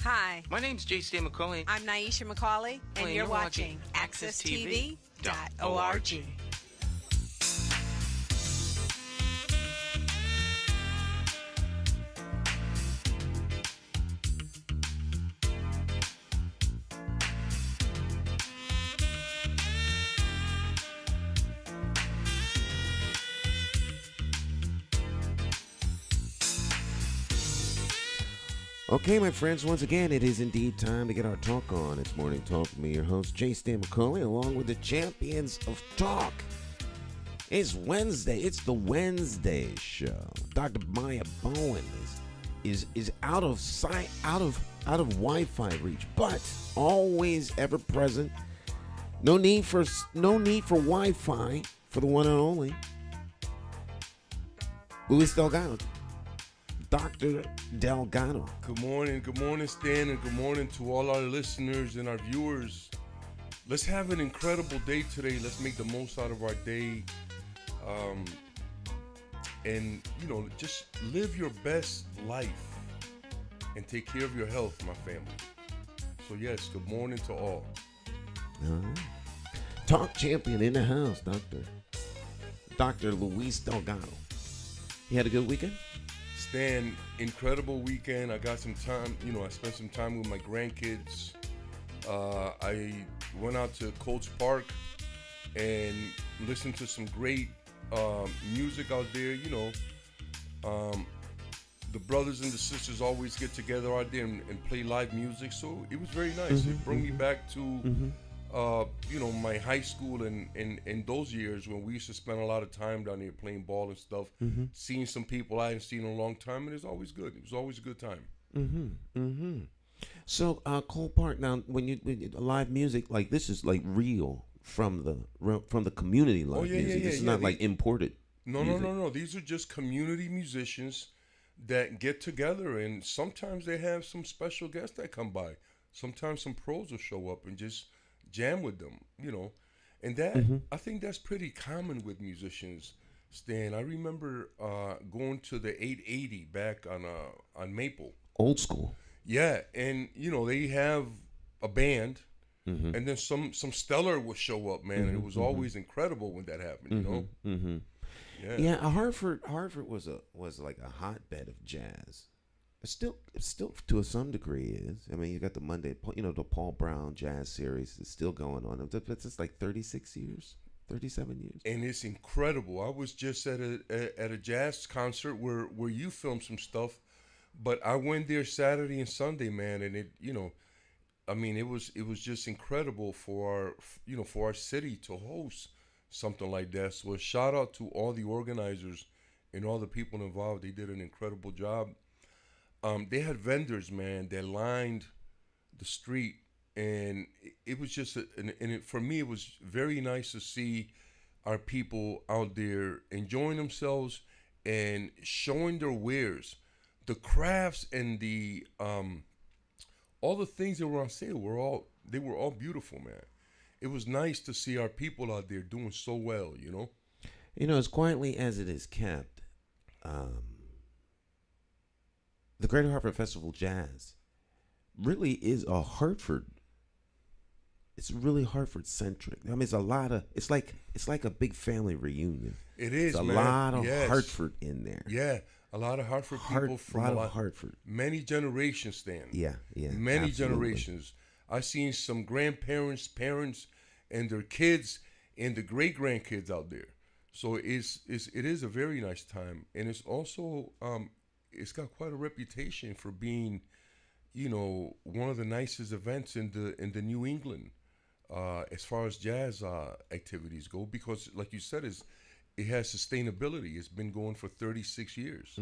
Hi, My name's J.C. McCauley. I'm Naisha McCauley, and you're watching AccessTV.org. Okay, my friends, once again, it is indeed time to get our talk on. It's Morning Talk with me, your host, J. Stan McCauley, along with the champions of talk. It's Wednesday. It's the Wednesday show. Dr. Maya Bowen is out of sight, out of Wi-Fi reach, but always ever present. No need for Wi-Fi for the one and only Luis Delgado. Dr. Delgado. Good morning, Stan, and good morning to all our listeners and our viewers. Let's have an incredible day today. Let's make the most out of our day. And, just live your best life and take care of your health, my family. So, yes, good morning to all. Talk champion in the house, Dr. Luis Delgado. You had a good weekend? Stan, incredible weekend. I got some time, I spent some time with my grandkids. I went out to Colts Park and listened to some great music out there. The brothers and the sisters always get together out there and play live music, so it was very nice. It brought me back to my high school and those years when we used to spend a lot of time down there playing ball and stuff, seeing some people I hadn't seen in a long time, and it's always good. It was always a good time. So, Cole Park. Now, when you live music like this is like real from the community live music. This is not like imported. No. These are just community musicians that get together, and sometimes they have some special guests that come by. Sometimes some pros will show up and just jam with them, and that I think that's pretty common with musicians, Stan. I remember going to the 880 back on Maple, old school. Yeah, and they have a band, and then some stellar would show up, man, and it was always incredible when that happened. Yeah, Hartford was like a hotbed of jazz. It still to some degree is. I mean, you got the the Paul Brown Jazz Series is still going on. It's just like 36 years, 37 years. And it's incredible. I was just at a jazz concert where you filmed some stuff, but I went there Saturday and Sunday, man, and it was just incredible for our city to host something like that. So a shout out to all the organizers and all the people involved. They did an incredible job. They had vendors, man, that lined the street, and it was just, for me, it was very nice to see our people out there enjoying themselves and showing their wares, the crafts, and the all the things that were on sale. They were all beautiful, man. It was nice to see our people out there doing so well, as quietly as it is kept. The Greater Hartford Festival Jazz really is a Hartford. It's really Hartford centric. I mean, it's like a big family reunion. It is. It's a man. lot of Yes. Hartford in there. Yeah, a lot of Hartford people from a lot of Hartford. Many generations, Stan. Yeah. Many absolutely. generations. I've seen some grandparents, parents, and their kids, and the great grandkids out there. So it is a very nice time, and it's also it's got quite a reputation for being, one of the nicest events in the New England, as far as jazz activities go. Because, like you said, it has sustainability. It's been going for 36 years.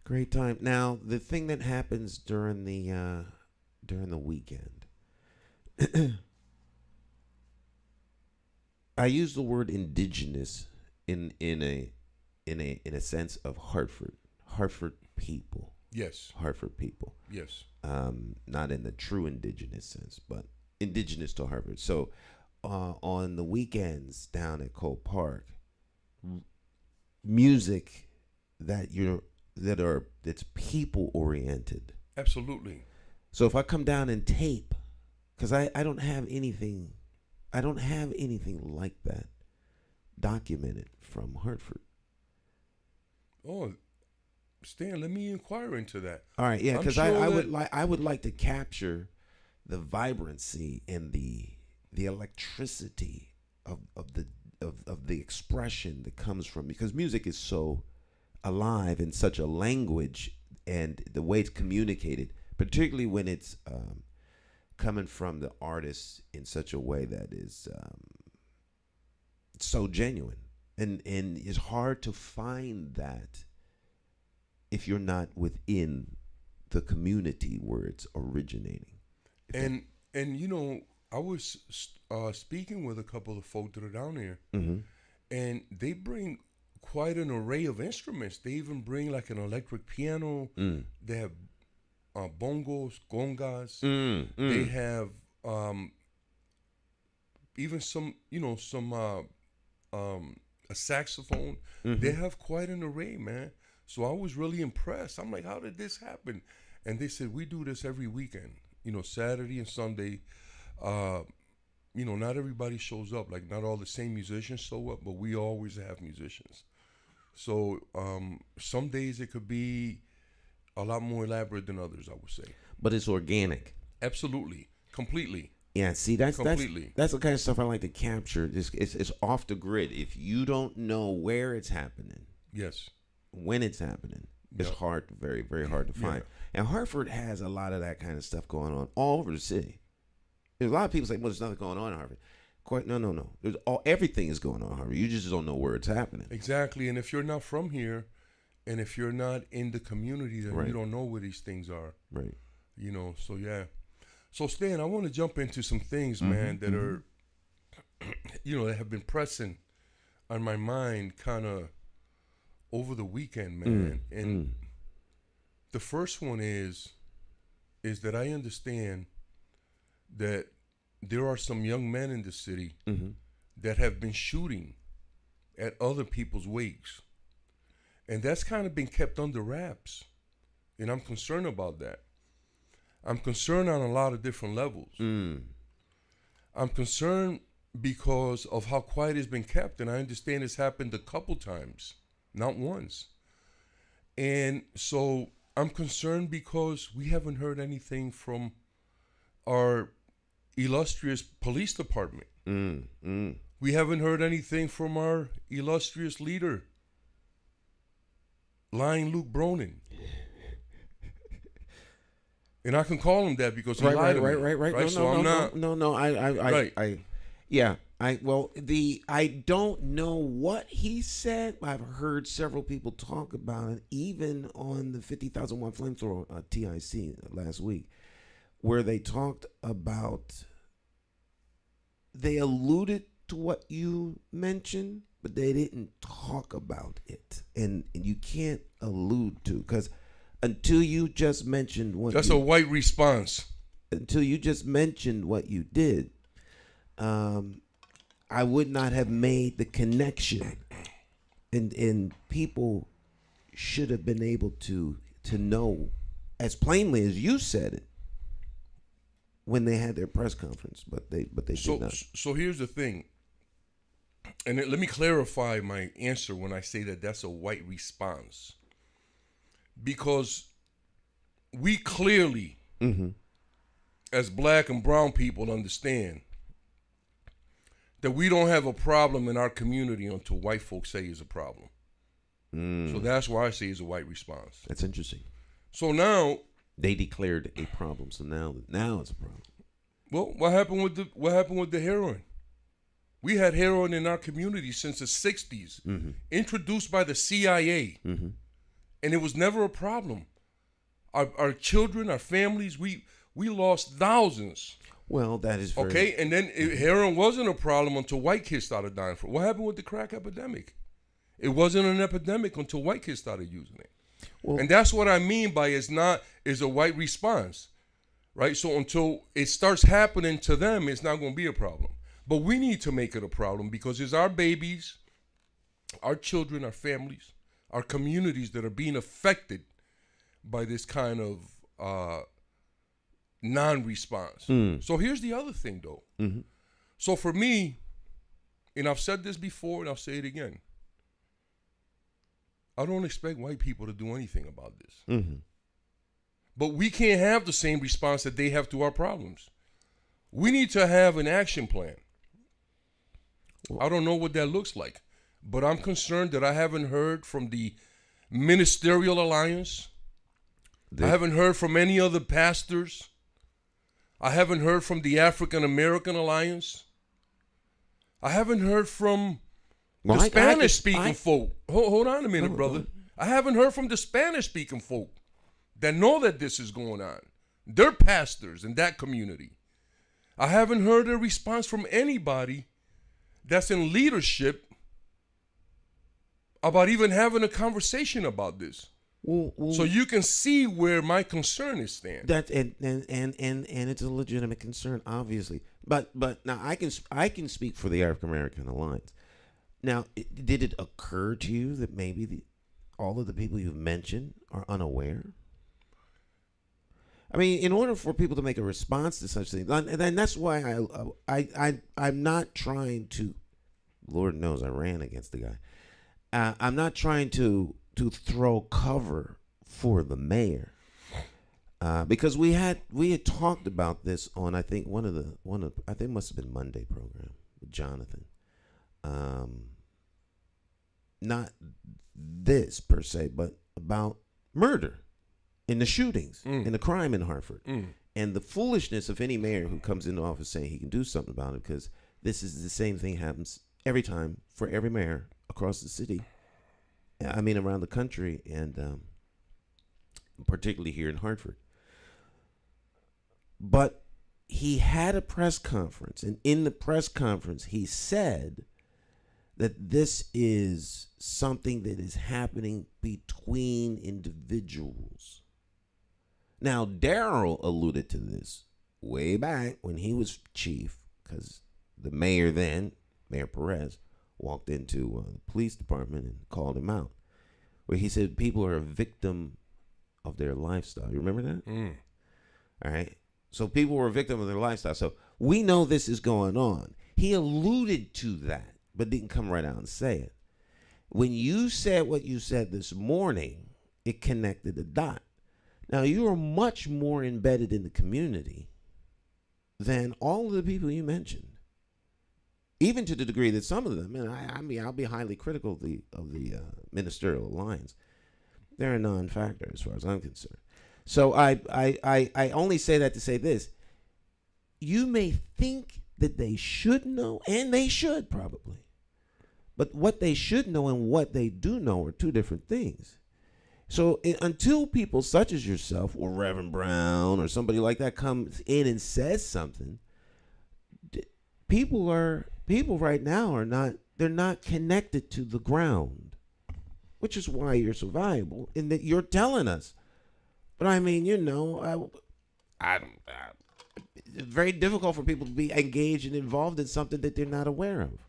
Great time. Now, the thing that happens during the weekend, I use the word indigenous in a sense of Hartford people. Yes. Hartford people. Yes. Not in the true indigenous sense, but indigenous to Hartford. So, on the weekends down at Cole Park, music that's people oriented. Absolutely. So if I come down and tape, because I don't have anything, like that documented from Hartford. Oh, Stan, let me inquire into that. All right, yeah, because sure I would like to capture the vibrancy and the electricity of the expression that comes from, because music is so alive in such a language, and the way it's communicated, particularly when it's coming from the artist in such a way that is so genuine, and it's hard to find that if you're not within the community where it's originating. And you know, I was speaking with a couple of folk that are down here, and they bring quite an array of instruments. They even bring like an electric piano. They have bongos, congas. They have even some, a saxophone. They have quite an array, man. So I was really impressed. I'm like, how did this happen? And they said, we do this every weekend. Saturday and Sunday. Not everybody shows up. Like, not all the same musicians show up, but we always have musicians. So some days it could be a lot more elaborate than others, I would say. But it's organic. Absolutely. Completely. Yeah, see, that's the kind of stuff I like to capture. It's off the grid. If you don't know where it's happening, yes, when it's happening, it's hard, very, very hard to find. And Hartford has a lot of that kind of stuff going on all over the city. There's a lot of people say, well, there's nothing going on in Hartford. No. Everything is going on in Hartford. You just don't know where it's happening. Exactly. And if you're not from here, and if you're not in the community, then you don't know where these things are. Right. So yeah. So Stan, I want to jump into some things, man, that are, that have been pressing on my mind kind of over the weekend, man. And the first one is that I understand that there are some young men in the city that have been shooting at other people's wakes. And that's kind of been kept under wraps. And I'm concerned about that. I'm concerned on a lot of different levels. I'm concerned because of how quiet it's been kept. And I understand it's happened a couple times, not once. And so I'm concerned because we haven't heard anything from our illustrious police department. We haven't heard anything from our illustrious leader, lying Lew Brown. And I can call him that because he lied to me. Right. I don't know what he said. I've heard several people talk about it, even on the 50,001 Flamethrower TIC last week, where they talked about, they alluded to what you mentioned, but they didn't talk about it. And you can't allude to, because until you just mentioned what that's a white response. Until you just mentioned what you did, I would not have made the connection, and people should have been able to know as plainly as you said it when they had their press conference, but they did not. So here's the thing, and let me clarify my answer when I say that that's a white response, because we clearly, as black and brown people, understand that we don't have a problem in our community until white folks say it's a problem. So that's why I say it's a white response. That's interesting. So now they declared a problem. So now it's a problem. Well, what happened with the heroin? We had heroin in our community since the 60s, introduced by the CIA, and it was never a problem. Our children, our families, we lost thousands. Well, that is very... Okay, and then heroin wasn't a problem until white kids started dying from it. What happened with the crack epidemic? It wasn't an epidemic until white kids started using it. Well, and that's what I mean by is a white response, right? So until it starts happening to them, it's not going to be a problem. But we need to make it a problem because it's our babies, our children, our families, our communities that are being affected by this kind of non-response. So here's the other thing, though. So for me, and I've said this before, and I'll say it again, I don't expect white people to do anything about this. But we can't have the same response that they have to our problems. We need to have an action plan. I don't know what that looks like, but I'm concerned that I haven't heard from the Ministerial Alliance. I haven't heard from any other pastors. I haven't heard from the African American Alliance. I haven't heard from the Spanish-speaking folk. Hold on a minute, brother. I haven't heard from the Spanish-speaking folk that know that this is going on. They're pastors in that community. I haven't heard a response from anybody that's in leadership about even having a conversation about this. So you can see where my concern is stand. That and it's a legitimate concern, obviously. But now I can speak for the African American Alliance. Now, did it occur to you that maybe all of the people you've mentioned are unaware? I mean, in order for people to make a response to such things, and that's why I'm not trying to. Lord knows I ran against the guy. I'm not trying to throw cover for the mayor, because we had talked about this on, I think one of I think it must have been Monday program with Jonathan. Not this per se, but about murder and the shootings and the crime in Hartford and the foolishness of any mayor who comes into office saying he can do something about it, because this is the same thing happens every time for every mayor across the city. I mean, around the country, and particularly here in Hartford. But he had a press conference, and in the press conference, he said that this is something that is happening between individuals. Now, Darrell alluded to this way back when he was chief, because the mayor then, Mayor Perez, walked into the police department and called him out, where he said people are a victim of their lifestyle. You remember that? All right. So people were a victim of their lifestyle. So we know this is going on. He alluded to that, but didn't come right out and say it. When you said what you said this morning, it connected the dot. Now, you are much more embedded in the community than all of the people you mentioned. Even to the degree that some of them, and I mean, I'll be highly critical of the Ministerial Alliance. They're a non-factor as far as I'm concerned. So I only say that to say this. You may think that they should know, and they should probably. But what they should know and what they do know are two different things. So until people such as yourself or Reverend Brown or somebody like that comes in and says something, people right now are not connected to the ground, which is why you're so valuable in that you're telling us. But I mean, it's very difficult for people to be engaged and involved in something that they're not aware of.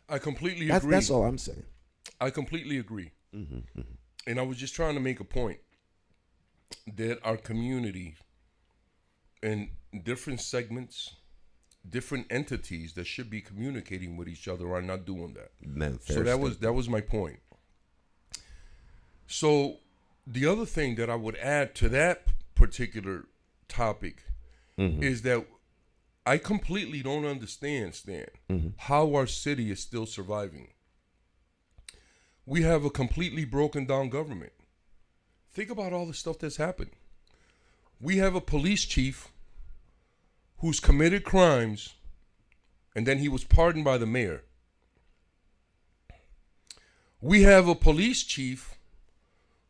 I completely agree. That's all I'm saying. I completely agree. And I was just trying to make a point that our community in different segments, different entities that should be communicating with each other are not doing that. So that was my point. So the other thing that I would add to that particular topic is that I completely don't understand, Stan, how our city is still surviving. We have a completely broken down government. Think about all the stuff that's happened. We have a police chief who's committed crimes, and then he was pardoned by the mayor. We have a police chief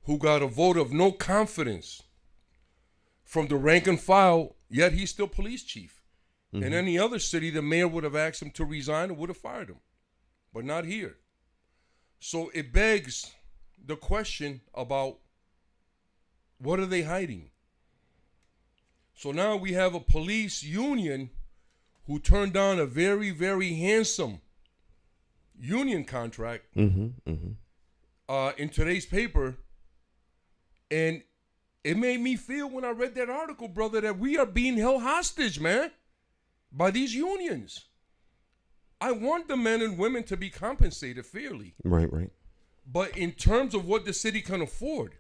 who got a vote of no confidence from the rank and file, yet he's still police chief. In any other city, the mayor would have asked him to resign or would have fired him, but not here. So it begs the question about what are they hiding? So now we have a police union who turned down a very, very handsome union contract in today's paper, and it made me feel when I read that article, brother, that we are being held hostage, man, by these unions. I want the men and women to be compensated fairly. Right. But in terms of what the city can afford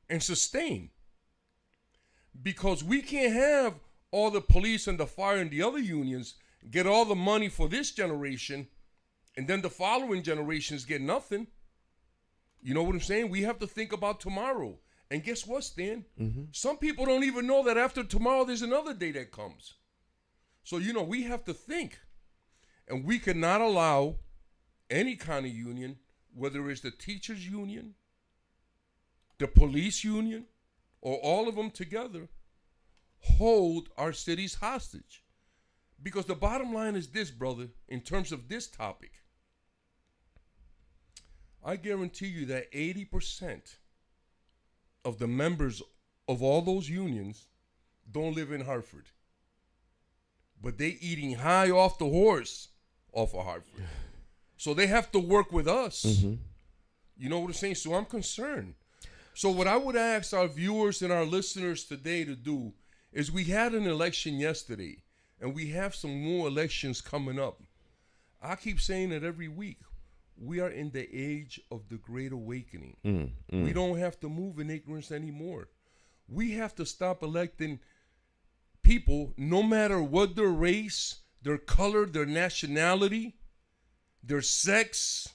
and sustain, because we can't have all the police and the fire and the other unions get all the money for this generation, and then the following generations get nothing. You know what I'm saying? We have to think about tomorrow. And guess what, Stan? Mm-hmm. Some people don't even know that after tomorrow there's another day that comes. So, we have to think. And we cannot allow any kind of union, whether it's the teachers union, the police union, or all of them together, hold our cities hostage. Because the bottom line is this, brother, in terms of this topic. I guarantee you that 80% of the members of all those unions don't live in Hartford. But they eating high off the horse off of Hartford. So they have to work with us. Mm-hmm. You know what I'm saying? So I'm concerned. So what I would ask our viewers and our listeners today to do is we had an election yesterday, and we have some more elections coming up. I keep saying it every week. We are in the age of the Great Awakening. We don't have to move in ignorance anymore. We have to stop electing people, no matter what their race, their color, their nationality, their sex,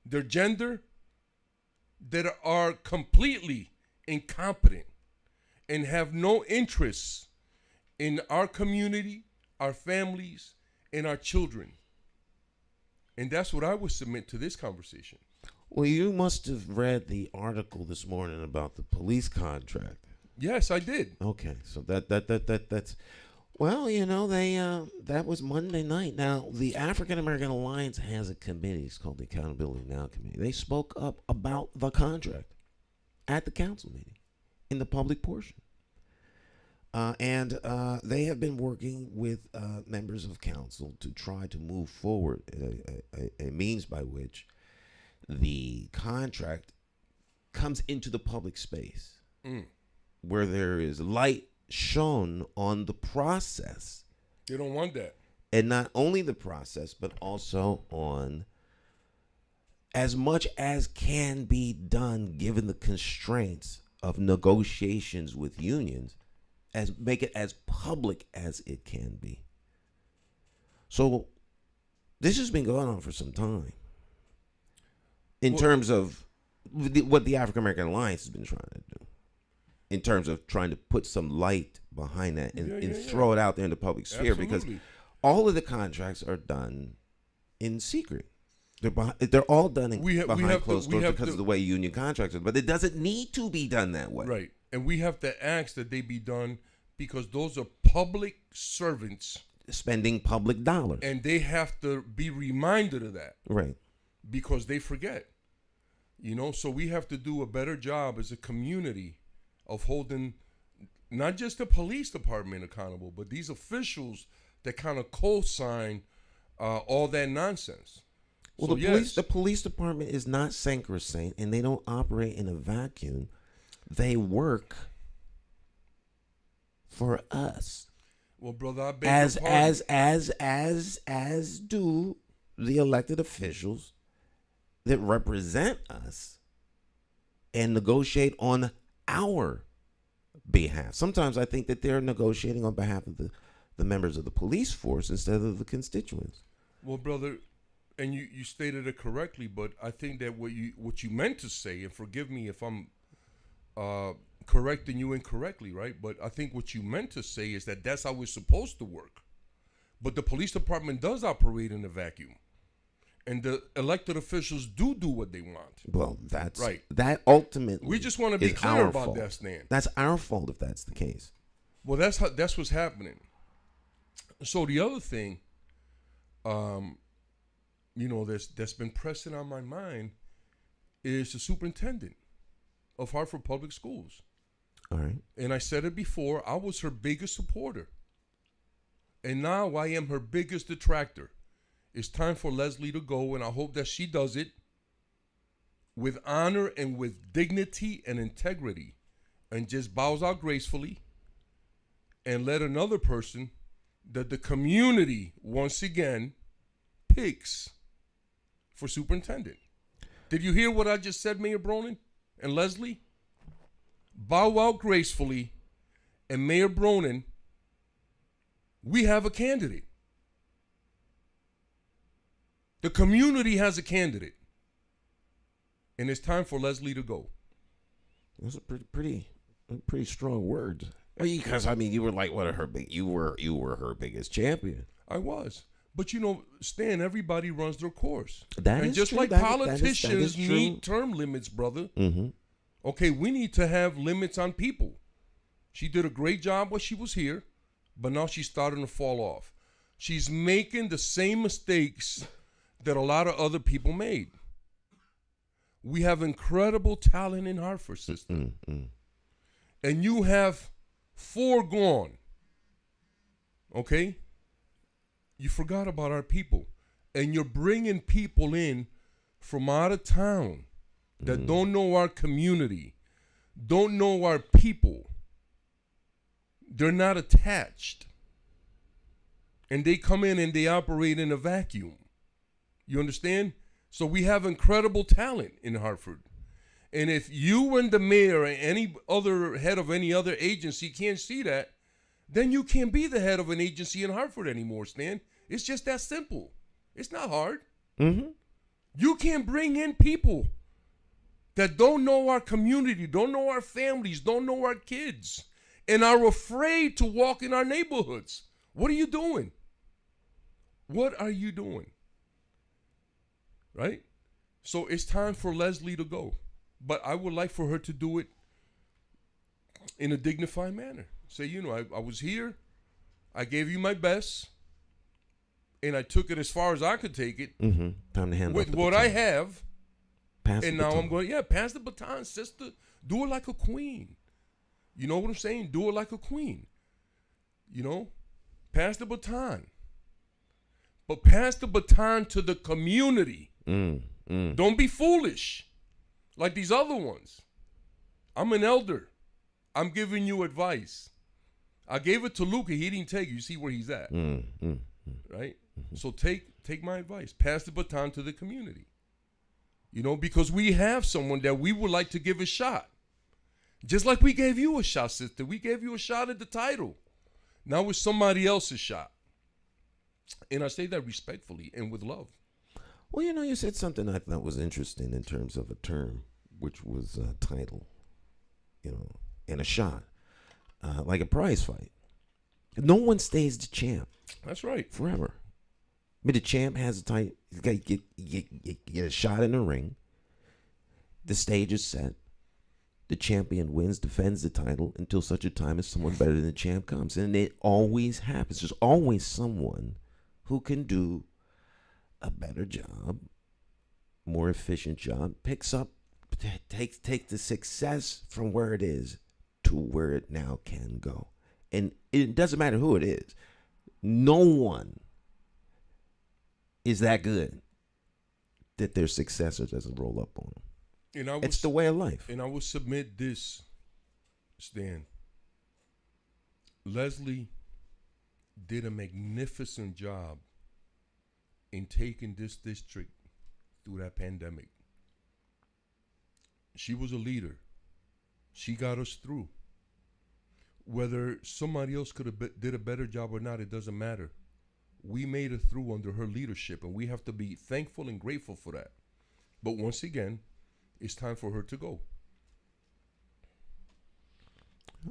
their gender, that are completely incompetent and have no interest in our community, our families, and our children. And that's what I would submit to this conversation. Well, you must have read the article this morning about the police contract. Yes, I did. Okay, so that's well, that was Monday night. Now, the African American Alliance has a committee. It's called the Accountability Now Committee. They spoke up about the contract at the council meeting in the public portion. And they have been working with members of council to try to move forward a means by which the contract comes into the public space where there is light shone on the process. They don't want that. And not only the process, but also on as much as can be done given the constraints of negotiations with unions, as make it as public as it can be. So this has been going on for some time in terms of what the African American Alliance has been trying to do, in terms of trying to put some light behind that and throw it out there in the public sphere. Absolutely. Because all of the contracts are done in secret. They're all done behind closed doors because of the way union contracts are. But it doesn't need to be done that way. Right. And we have to ask that they be done because those are public servants. Spending public dollars. And they have to be reminded of that. Right. Because they forget. So we have to do a better job as a community of holding not just the police department accountable, but these officials that kind of co-sign all that nonsense. Well, so the police department is not sacrosanct, and they don't operate in a vacuum. They work for us. Well, brother, I beg your pardon. as do the elected officials that represent us and negotiate on our behalf. Sometimes I think that they're negotiating on behalf of the members of the police force instead of the constituents. Well, brother, and you stated it correctly, but I think that what you meant to say, and forgive me if I'm correcting you incorrectly, right? But I think what you meant to say is that that's how it's supposed to work. But the police department does operate in a vacuum. And the elected officials do what they want. Well, that's right. That ultimately, we just want to be clear about that, Stan. That's our fault if that's the case. Well, that's what's happening. So the other thing, that's been pressing on my mind is the superintendent of Hartford Public Schools. All right. And I said it before, I was her biggest supporter. And now I am her biggest detractor. It's time for Leslie to go, and I hope that she does it with honor and with dignity and integrity and just bows out gracefully and let another person that the community once again picks for superintendent. Did you hear what I just said, Mayor Bronin and Leslie? Bow out gracefully, and Mayor Bronin, we have a candidate. The community has a candidate. And it's time for Leslie to go. Those are pretty strong words. Because I mean, you were like one of her you were her biggest champion. I was. But you know, Stan, everybody runs their course. That and is just true. like that politicians is true. need term limits, brother. Mm-hmm. Okay, we need to have limits on people. She did a great job while she was here, but now she's starting to fall off. She's making the same mistakes that a lot of other people made. We have incredible talent in Hartford, sister. And you have 4 gone. Okay? You forgot about our people. And you're bringing people in from out of town that don't know our community, don't know our people. They're not attached. And they come in and they operate in a vacuum. You understand? So we have incredible talent in Hartford. And if you and the mayor and any other head of any other agency can't see that, then you can't be the head of an agency in Hartford anymore, Stan. It's just that simple. It's not hard. Mm-hmm. You can't bring in people that don't know our community, don't know our families, don't know our kids, and are afraid to walk in our neighborhoods. What are you doing? What are you doing? Right? So it's time for Leslie to go. But I would like for her to do it in a dignified manner. Say, you know, I was here, I gave you my best, and I took it as far as I could take it. Mm-hmm. Time to hand with off the what baton. I have. Pass and the now baton. I'm going, pass the baton, sister. Do it like a queen. You know what I'm saying? Do it like a queen. You know? Pass the baton. But pass the baton to the community. Don't be foolish like these other ones. I'm an elder. I'm giving you advice. I gave it to Luca. He didn't take it. You see where he's at. Right? So take my advice. Pass the baton to the community. You know, because we have someone that we would like to give a shot. Just like we gave you a shot, sister. We gave you a shot at the title. Now it's somebody else's shot. And I say that respectfully and with love. Well, you know, you said something I thought was interesting in terms of a term, which was a title, you know, and a shot, like a prize fight. No one stays the champ. That's right. Forever. I mean, the champ has a title. You get a shot in the ring. The stage is set. The champion wins, defends the title until such a time as someone better than the champ comes. And it always happens. There's always someone who can do a better job, more efficient job, picks up, takes the success from where it is to where it now can go. And it doesn't matter who it is. No one is that good that their successor doesn't roll up on them. It's the way of life. And I will submit this, Stan. Leslie did a magnificent job in taking this district through that pandemic. She was a leader. She got us through. Whether somebody else could have did a better job or not, it doesn't matter. We made it through under her leadership, and we have to be thankful and grateful for that. But once again, it's time for her to go.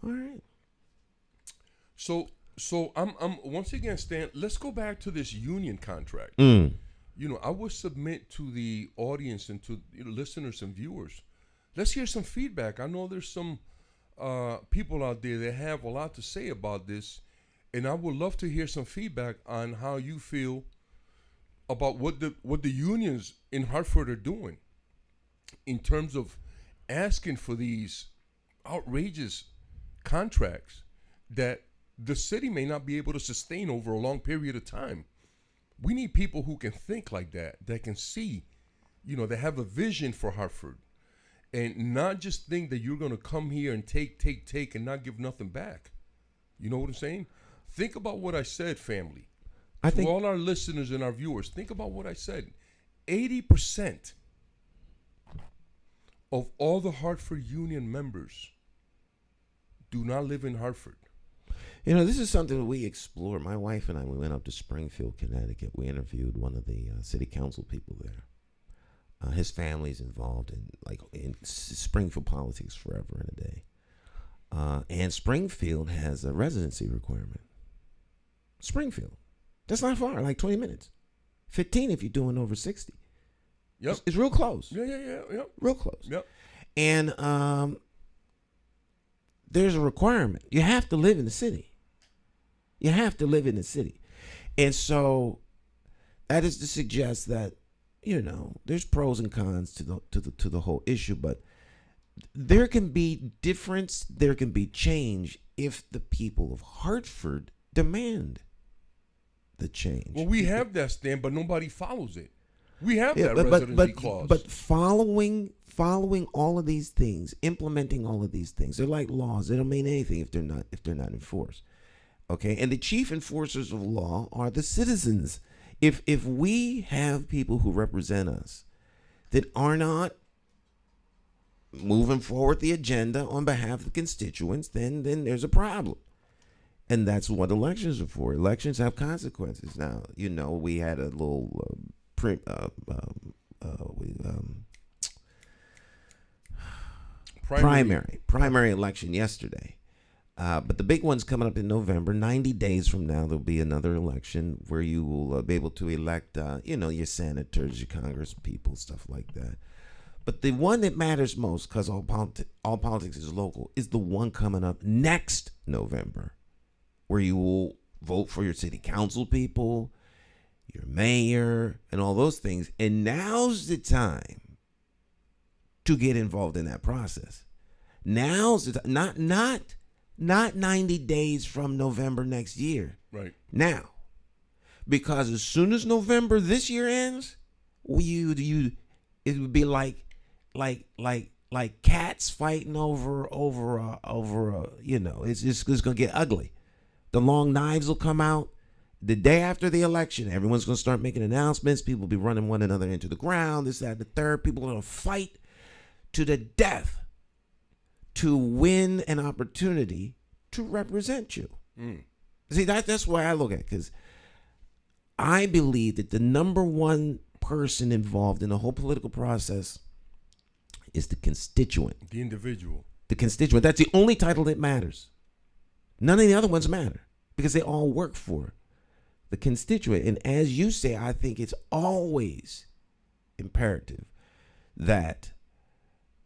All right. So I'm once again, Stan, let's go back to this union contract. Mm. You know, I would submit to the audience and to listeners and viewers, let's hear some feedback. I know there's some people out there that have a lot to say about this, and I would love to hear some feedback on how you feel about what the unions in Hartford are doing in terms of asking for these outrageous contracts that the city may not be able to sustain over a long period of time. We need people who can think like that can see, you know, that have a vision for Hartford. and not just think that you're going to come here and take and not give nothing back. You know what I'm saying? Think about what I said, family. To all our listeners and our viewers, think about what I said. 80% of all the Hartford Union members do not live in Hartford. You know, this is something that we explore. My wife and I, we went up to Springfield, Connecticut. We interviewed one of the city council people there. His family's involved in Springfield politics forever and a day. And Springfield has a residency requirement. Springfield. That's not far, like 20 minutes. 15 if you're doing over 60. Yep. It's real close. Yeah. Real close. Yep. And there's a requirement. You have to live in the city. You have to live in the city. And so that is to suggest that, you know, there's pros and cons to the whole issue, but there can be difference, there can be change if the people of Hartford demand the change. Well, we have that stand, but nobody follows it. We have that residency clause. But following all of these things, implementing all of these things, they're like laws. They don't mean anything if they're not enforced. Okay, and the chief enforcers of law are the citizens. If we have people who represent us that are not moving forward the agenda on behalf of the constituents, then there's a problem. And that's what elections are for. Elections have consequences. Now, you know, we had a little primary election yesterday. But the big one's coming up in November. 90 days from now, there'll be another election where you will be able to elect, your senators, your congress people, stuff like that. But the one that matters most, because all politics is local, is the one coming up next November, where you will vote for your city council people, your mayor, and all those things. And now's the time to get involved in that process. Now's the time, not 90 days from November next year. Right. Now. Because as soon as November this year ends, it would be like cats fighting over it's gonna get ugly. The long knives will come out the day after the election. Everyone's gonna start making announcements. People will be running one another into the ground. This, that, and the third. People are gonna fight to the death to win an opportunity to represent you. See, that's why I look at it, because I believe that the number one person involved in the whole political process is the constituent. The individual. The constituent. That's the only title that matters. None of the other ones matter because they all work for the constituent. And as you say, I think it's always imperative that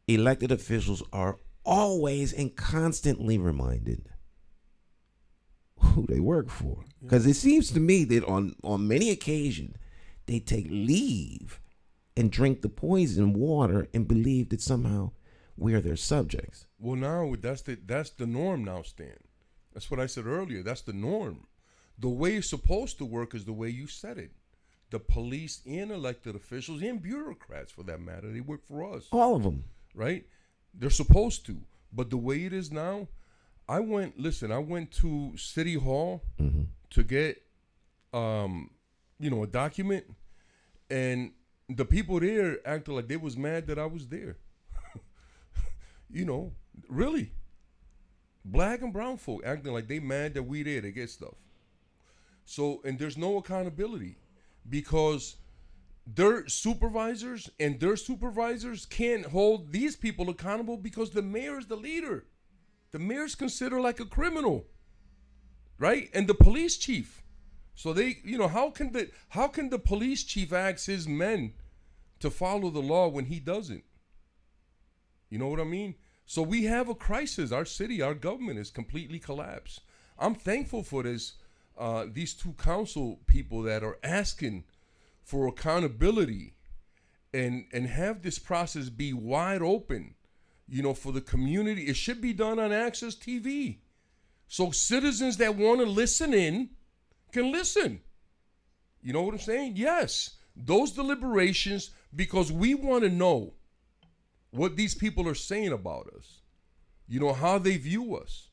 elected officials are always and constantly reminded who they work for. Because it seems to me that on many occasions, they take leave and drink the poison water and believe that somehow we're their subjects. Well, now that's the norm now, Stan. That's what I said earlier. That's the norm. The way it's supposed to work is the way you said it. The police and elected officials and bureaucrats, for that matter, they work for us. All of them. Right? They're supposed to. But the way it is now, I went to City Hall to get, a document, and the people there acted like they was mad that I was there. Really. Black and brown folk acting like they mad that we there to get stuff. So, and there's no accountability because their supervisors can't hold these people accountable because the mayor is the leader. The mayor's considered like a criminal, right? And the police chief. So they, how can the police chief ask his men to follow the law when he doesn't? You know what I mean? So we have a crisis. Our city, our government is completely collapsed. I'm thankful for this. These two council people that are asking for accountability and have this process be wide open, for the community. It should be done on Access TV. So citizens that want to listen in can listen. You know what I'm saying? Yes. Those deliberations, because we want to know what these people are saying about us, you know, how they view us.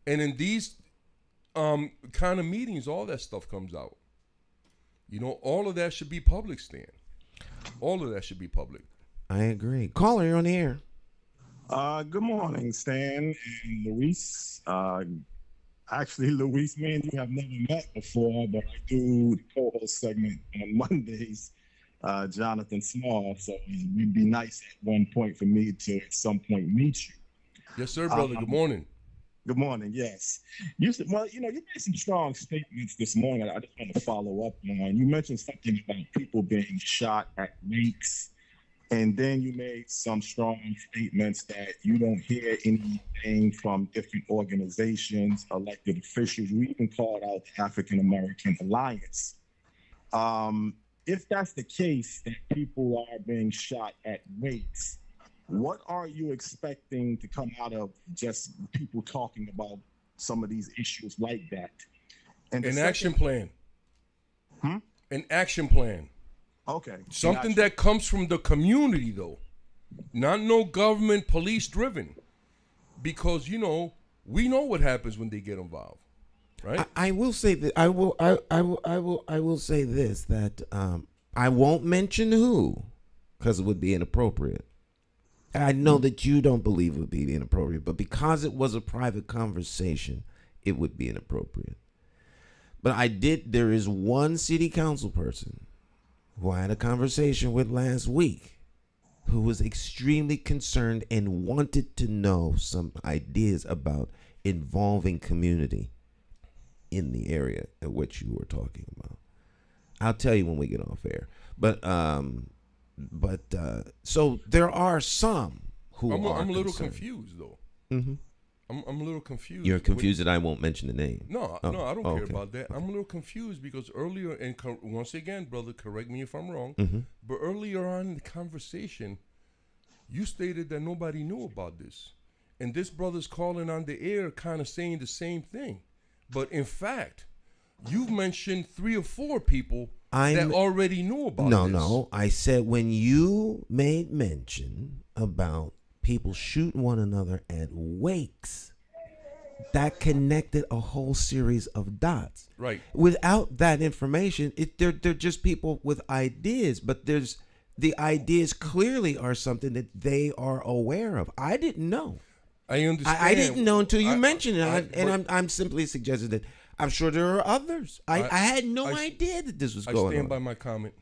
And in these kind of meetings, all that stuff comes out. You know, all of that should be public, Stan. All of that should be public. I agree. Caller, you're on the air. Good morning, Stan and Luis. Actually, Luis, me and you have never met before, but I do the co-host segment on Mondays, Jonathan Small. So it would be nice at one point for me to at some point meet you. Yes, sir, brother. Good morning. Good morning. Yes. You said, well, you made some strong statements this morning. I just want to follow up on. You mentioned something about people being shot at wakes, and then you made some strong statements that you don't hear anything from different organizations, elected officials. You even called out the African American Alliance. If that's the case, that people are being shot at wakes, what are you expecting to come out of just people talking about some of these issues like that? And An action plan. An action plan. Okay. Something that comes from the community, though. Not no government, police driven. Because, you know, we know what happens when they get involved. Right? I will say that I will say this, that I won't mention who, because it would be inappropriate. I know that you don't believe it would be inappropriate, but because it was a private conversation, it would be inappropriate. But there is one city council person who I had a conversation with last week who was extremely concerned and wanted to know some ideas about involving community in the area at which you were talking about. I'll tell you when we get off air. But so there are some who I'm are a little concerned. confused, though. Mm-hmm. I'm a little confused. You're confused that I won't mention the name. No, I don't care okay. about that. I'm a little confused because earlier, and once again, brother, correct me if I'm wrong, but earlier on in the conversation, you stated that nobody knew about this. And this brother's calling on the air kind of saying the same thing. But in fact, you've mentioned 3 or 4 people that already knew about this. No. I said when you made mention about people shooting one another at wakes, that connected a whole series of dots. Right. Without that information, they're just people with ideas, but the ideas clearly are something that they are aware of. I didn't know. I understand. I didn't know until you mentioned it, I'm simply suggesting that I'm sure there are others. I had no idea that this was going on. I stand by my comment.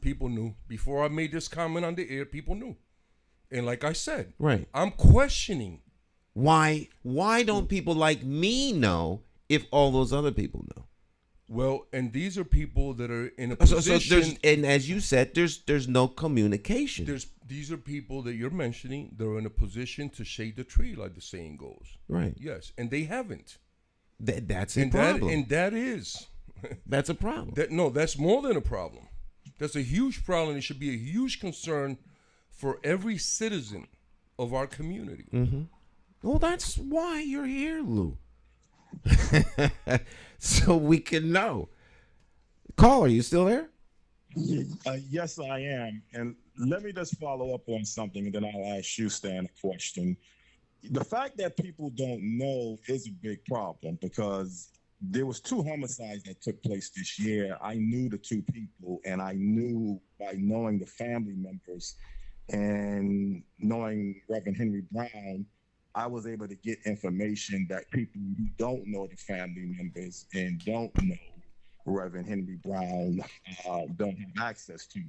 People knew. Before I made this comment on the air, people knew. And like I said, right, I'm questioning. Why don't people like me know if all those other people know? Well, and these are people that are in a position. And as you said, there's no communication. These are people that you're mentioning. They're in a position to shade the tree, like the saying goes. Right. Yes, and they haven't. That's a problem. That's a problem. That's more than a problem. That's a huge problem. It should be a huge concern for every citizen of our community. Mm-hmm. Well, that's why you're here, Lou. So we can know. Caller, are you still there? Yes, I am. And let me just follow up on something, and then I'll ask you, Stan, a question. The fact that people don't know is a big problem because there was 2 homicides that took place this year. I knew the 2 people, and I knew by knowing the family members and knowing Reverend Henry Brown, I was able to get information that people who don't know the family members and don't know Reverend Henry Brown don't have access to.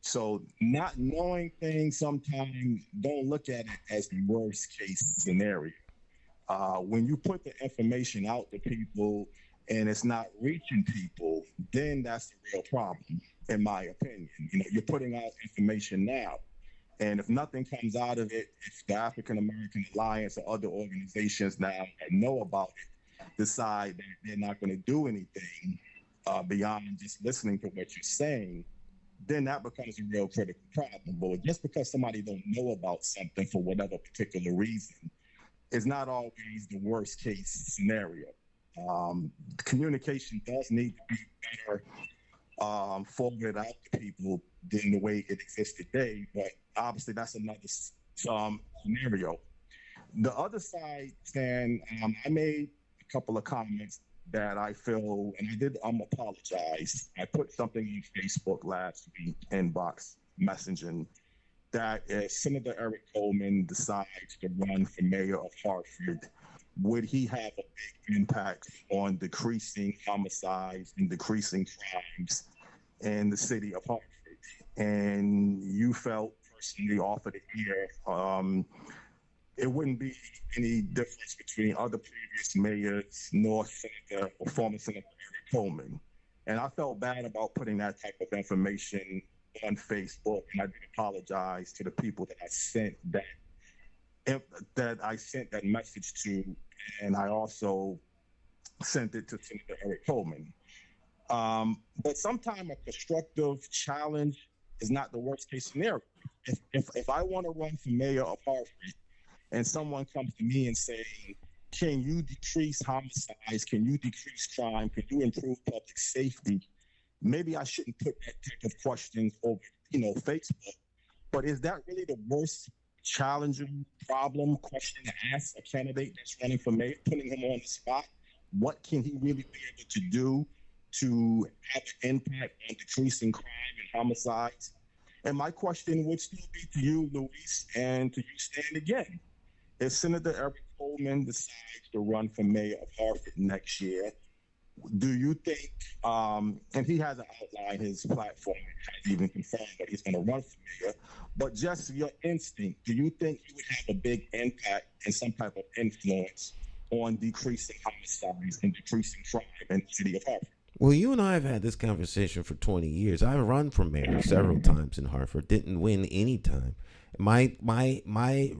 So not knowing things sometimes, don't look at it as the worst case scenario. When you put the information out to people and it's not reaching people, then that's the real problem, in my opinion. You're putting out information now. And if nothing comes out of it, if the African American Alliance or other organizations now that know about it decide that they're not going to do anything beyond just listening to what you're saying, then that becomes a real critical problem. But just because somebody don't know about something for whatever particular reason is not always the worst case scenario. Communication does need to be better forwarded out to people than the way it exists today. But obviously, that's another scenario. The other side, Stan, I made a couple of comments that I feel, and I did apologize. I put something on Facebook last week, inbox messaging, that if Senator Eric Coleman decides to run for mayor of Hartford, would he have a big impact on decreasing homicides and decreasing crimes in the city of Hartford? And you felt personally off of the air, it wouldn't be any difference between other previous mayors, nor Senator or former Senator Eric Coleman. And I felt bad about putting that type of information on Facebook, and I did apologize to the people that I sent that message to, and I also sent it to Senator Eric Coleman. But sometimes a constructive challenge is not the worst case scenario. If I want to run for mayor of Hartford, and someone comes to me and saying, can you decrease homicides? Can you decrease crime? Can you improve public safety? Maybe I shouldn't put that type of questions over, Facebook. But is that really the worst challenging question to ask a candidate that's running for mayor, putting him on the spot? What can he really be able to do to have an impact on decreasing crime and homicides? And my question would still be to you, Luis, and to you, Stan, again. If Senator Eric Coleman decides to run for mayor of Hartford next year, do you think, and he hasn't outlined his platform, hasn't even confirmed that he's going to run for mayor, but just your instinct, do you think he would have a big impact and some type of influence on decreasing homicides and decreasing crime in the city of Hartford? Well, you and I have had this conversation for 20 years. I've run for mayor several times in Hartford, didn't win any time. My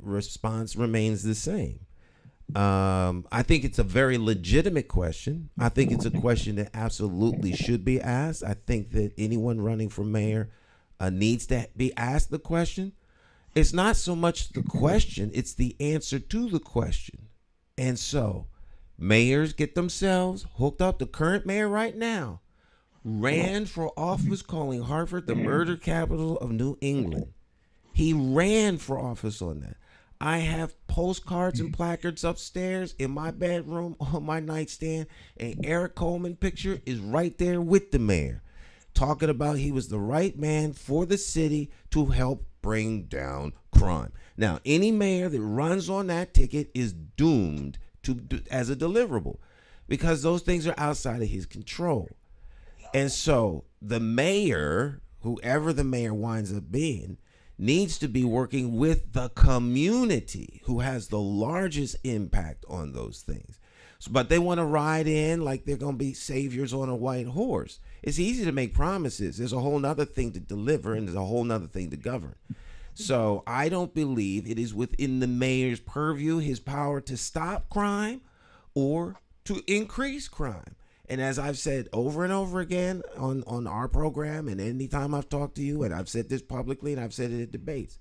response remains the same. I think it's a very legitimate question. I think it's a question that absolutely should be asked. I think that anyone running for mayor needs to be asked the question. It's not so much the question, it's the answer to the question. And so mayors get themselves hooked up. The current mayor right now ran for office calling Hartford the murder capital of New England. He ran for office on that. I have postcards and placards upstairs in my bedroom on my nightstand, and Eric Coleman picture is right there with the mayor, talking about he was the right man for the city to help bring down crime. Now, any mayor that runs on that ticket is doomed as a deliverable, because those things are outside of his control. And so the mayor, whoever the mayor winds up being, needs to be working with the community who has the largest impact on those things. But they want to ride in like they're going to be saviors on a white horse. It's easy to make promises. There's a whole nother thing to deliver, and there's a whole nother thing to govern. So I don't believe it is within the mayor's purview, his power to stop crime or to increase crime. And as I've said over and over again on our program, and anytime I've talked to you, and I've said this publicly and I've said it at debates,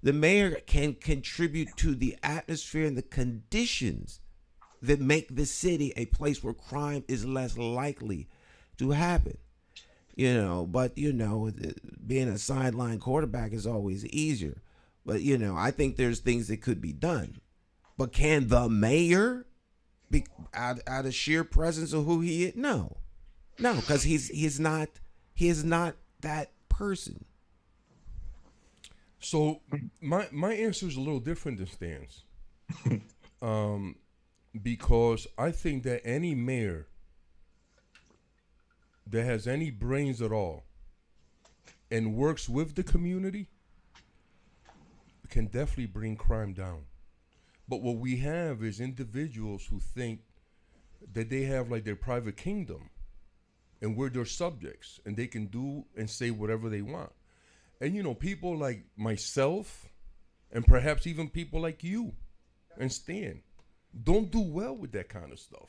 the mayor can contribute to the atmosphere and the conditions that make the city a place where crime is less likely to happen. But being a sideline quarterback is always easier. But, I think there's things that could be done. But can the mayor be out of sheer presence of who he is? No, because he is not that person. So my answer is a little different than Stan's, because I think that any mayor that has any brains at all and works with the community can definitely bring crime down. But what we have is individuals who think that they have like their private kingdom and we're their subjects and they can do and say whatever they want. And people like myself and perhaps even people like you and Stan don't do well with that kind of stuff.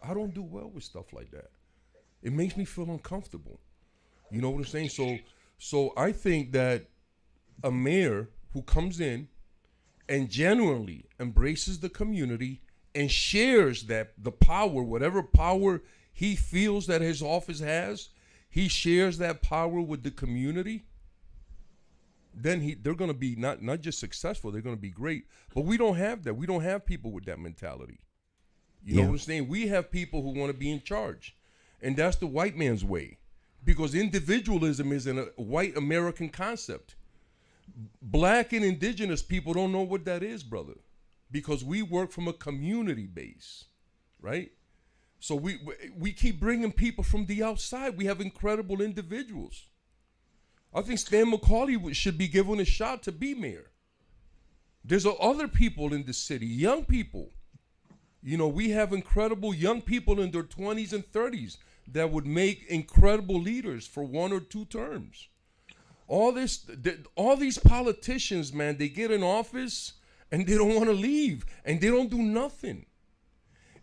I don't do well with stuff like that. It makes me feel uncomfortable. You know what I'm saying? So I think that a mayor who comes in and genuinely embraces the community and shares that the power, whatever power he feels that his office has, he shares that power with the community, then they're going to be not just successful, they're going to be great. But we don't have that. We don't have people with that mentality. You know what I'm saying? We have people who want to be in charge. And that's the white man's way. Because individualism is a white American concept. Black and indigenous people don't know what that is, brother. Because we work from a community base, right? So we keep bringing people from the outside. We have incredible individuals. I think Stan McCauley should be given a shot to be mayor. There's other people in the city, young people. You know, we have incredible young people in their 20s and 30s that would make incredible leaders for 1 or 2 terms. All these politicians, man, they get in office and they don't want to leave and they don't do nothing.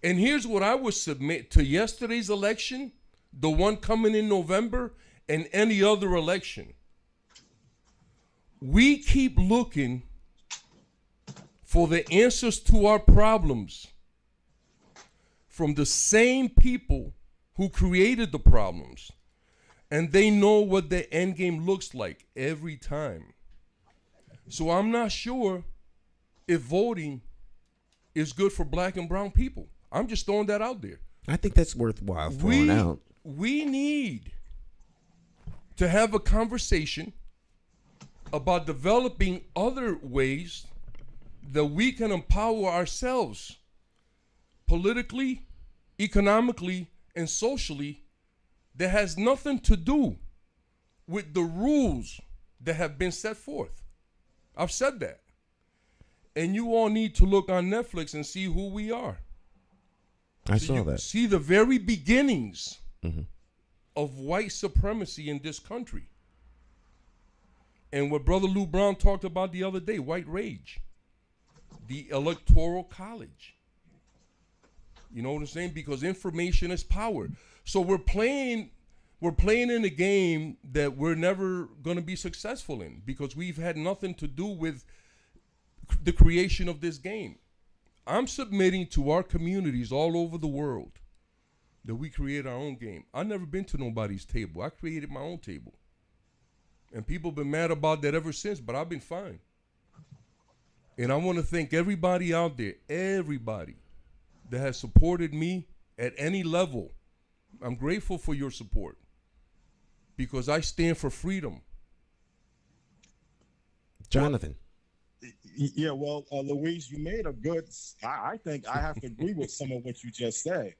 And here's what I would submit to yesterday's election, the one coming in November, and any other election. We keep looking for the answers to our problems from the same people who created the problems. And they know what the end game looks like every time. So I'm not sure if voting is good for black and brown people. I'm just throwing that out there. I think that's worthwhile throwing out. We need to have a conversation about developing other ways that we can empower ourselves politically, economically, and socially that has nothing to do with the rules that have been set forth. I've said that. And you all need to look on Netflix and see who we are. I saw that. See the very beginnings of white supremacy in this country. And what Brother Lew Brown talked about the other day, white rage. The Electoral College. You know what I'm saying? Because information is power. So we're playing in a game that we're never going to be successful in because we've had nothing to do with the creation of this game. I'm submitting to our communities all over the world that we create our own game. I've never been to nobody's table. I created my own table. And people have been mad about that ever since, but I've been fine. And I want to thank everybody out there, everybody that has supported me at any level. I'm grateful for your support because I stand for freedom. Jonathan. Yeah, well, Louise, you made a good. I think I have to agree with some of what you just said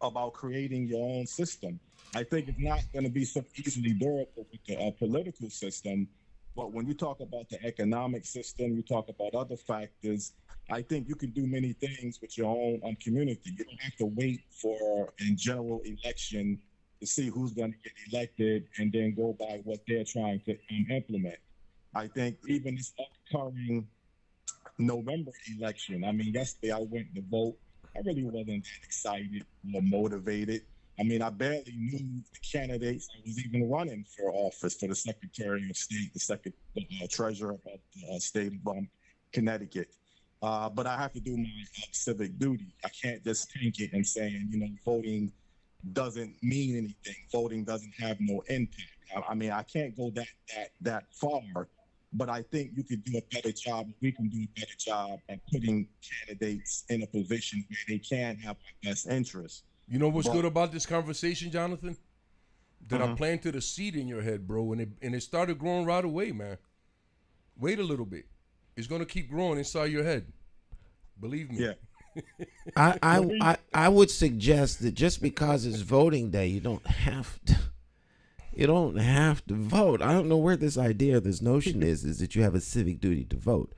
about creating your own system. I think it's not going to be so easily durable with the political system, but when you talk about the economic system, you talk about other factors. I think you can do many things with your own community. You don't have to wait for a general election to see who's going to get elected and then go by what they're trying to implement. I think even this upcoming November election, I mean, yesterday I went to vote. I really wasn't that excited or motivated. I mean, I barely knew the candidates that was even running for office for the Secretary of State, the Treasurer of the state of Connecticut. But I have to do my civic duty. I can't just take it and saying, voting doesn't mean anything. Voting doesn't have no impact. I mean, I can't go that far. But I think you could do a better job. We can do a better job at putting candidates in a position where they can have our best interests. You know what's good about this conversation, Jonathan? That I planted a seed in your head, bro, and it started growing right away, man. Wait a little bit. It's gonna keep growing inside your head. Believe me. Yeah. I would suggest that just because it's voting day, you don't have to vote. I don't know where this notion is that you have a civic duty to vote.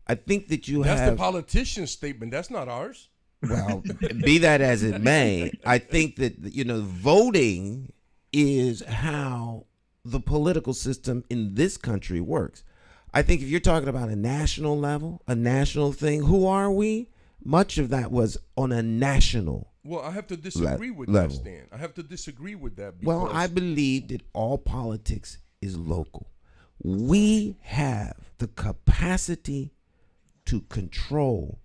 I think that That's the politician's statement. That's not ours. Well, be that as it may, I think that, voting is how the political system in this country works. I think if you're talking about a national level, a national thing, who are we? Much of that was on a national Well, I have to disagree with level. that, Stan. I have to disagree with that. Because Well, I believe that all politics is local. We have the capacity to control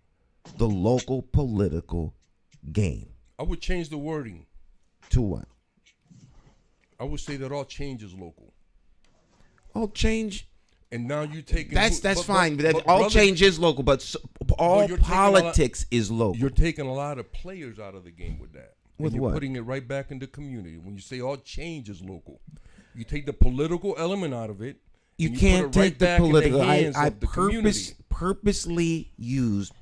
the local political game. I would change the wording. To what? I would say that all change is local. All change. And now you taking That's fine. But all brother, change is local, but all politics is local. You're taking a lot of players out of the game with that. With you're what? Putting it right back in the community. When you say all change is local, you take the political element out of it. You can't take the political. I purposely use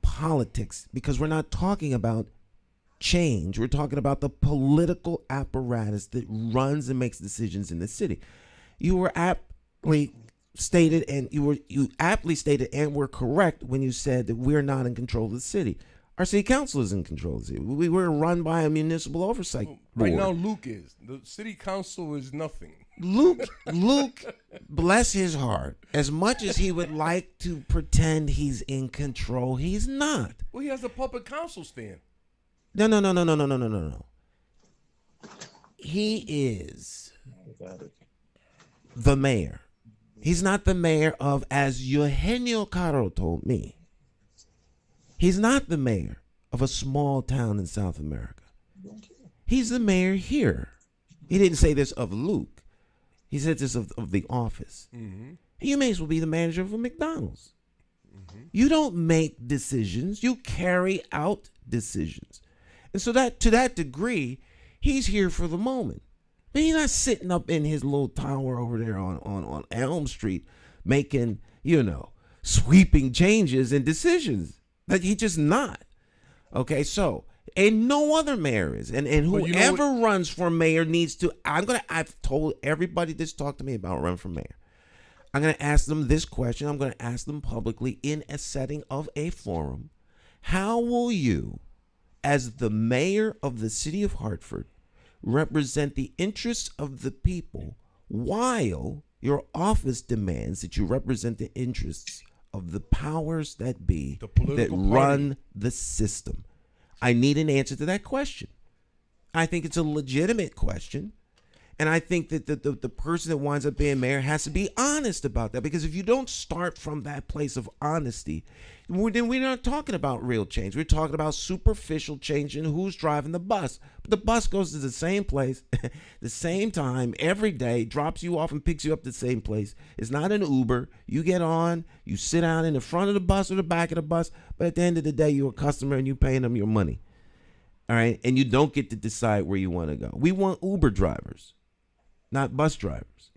politics because we're not talking about change. We're talking about the political apparatus that runs and makes decisions in the city. You were aptly stated, and you aptly stated, and were correct when you said that we're not in control of the city. Our city council is in control of the city. We were run by a municipal oversight board. Right now, Luke is. The city council is nothing. Luke, bless his heart, as much as he would like to pretend he's in control, he's not. Well, he has a public council stand. No. He is the mayor. He's not the mayor of, as Eugenio Caro told me, he's not the mayor of a small town in South America. He's the mayor here. He didn't say this of Luke. He said this of the office. Mm-hmm. You may as well be the manager of a McDonald's. Mm-hmm. You don't make decisions. You carry out decisions. And so that to that degree, he's here for the moment. But he's not sitting up in his little tower over there on Elm Street making, sweeping changes and decisions. Like, he's just not. Okay, so, and no other mayor is. And whoever runs for mayor needs to, I've told everybody that's talked to me about running for mayor. I'm going to ask them this question. I'm going to ask them publicly in a setting of a forum. How will you, as the mayor of the city of Hartford, represent the interests of the people while your office demands that you represent the interests of the powers that be that run the system? I need an answer to that question. I think it's a legitimate question. And I think that the person that winds up being mayor has to be honest about that. Because if you don't start from that place of honesty, then we're not talking about real change. We're talking about superficial change in who's driving the bus. But the bus goes to the same place, the same time, every day, drops you off and picks you up at the same place. It's not an Uber. You get on, you sit down in the front of the bus or the back of the bus. But at the end of the day, you're a customer and you're paying them your money. All right? And you don't get to decide where you want to go. We want Uber drivers, not bus drivers.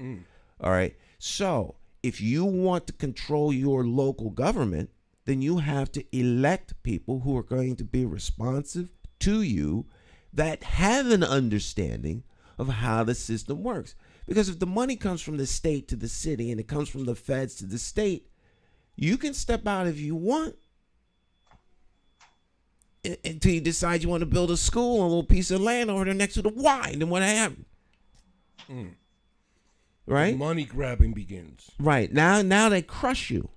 All right. So if you want to control your local government, then you have to elect people who are going to be responsive to you, that have an understanding of how the system works. Because if the money comes from the state to the city and it comes from the feds to the state, you can step out if you want until you decide you want to build a school on a little piece of land over there next to the Y. And then what happened? Right? Money grabbing begins. Right. Now they crush you.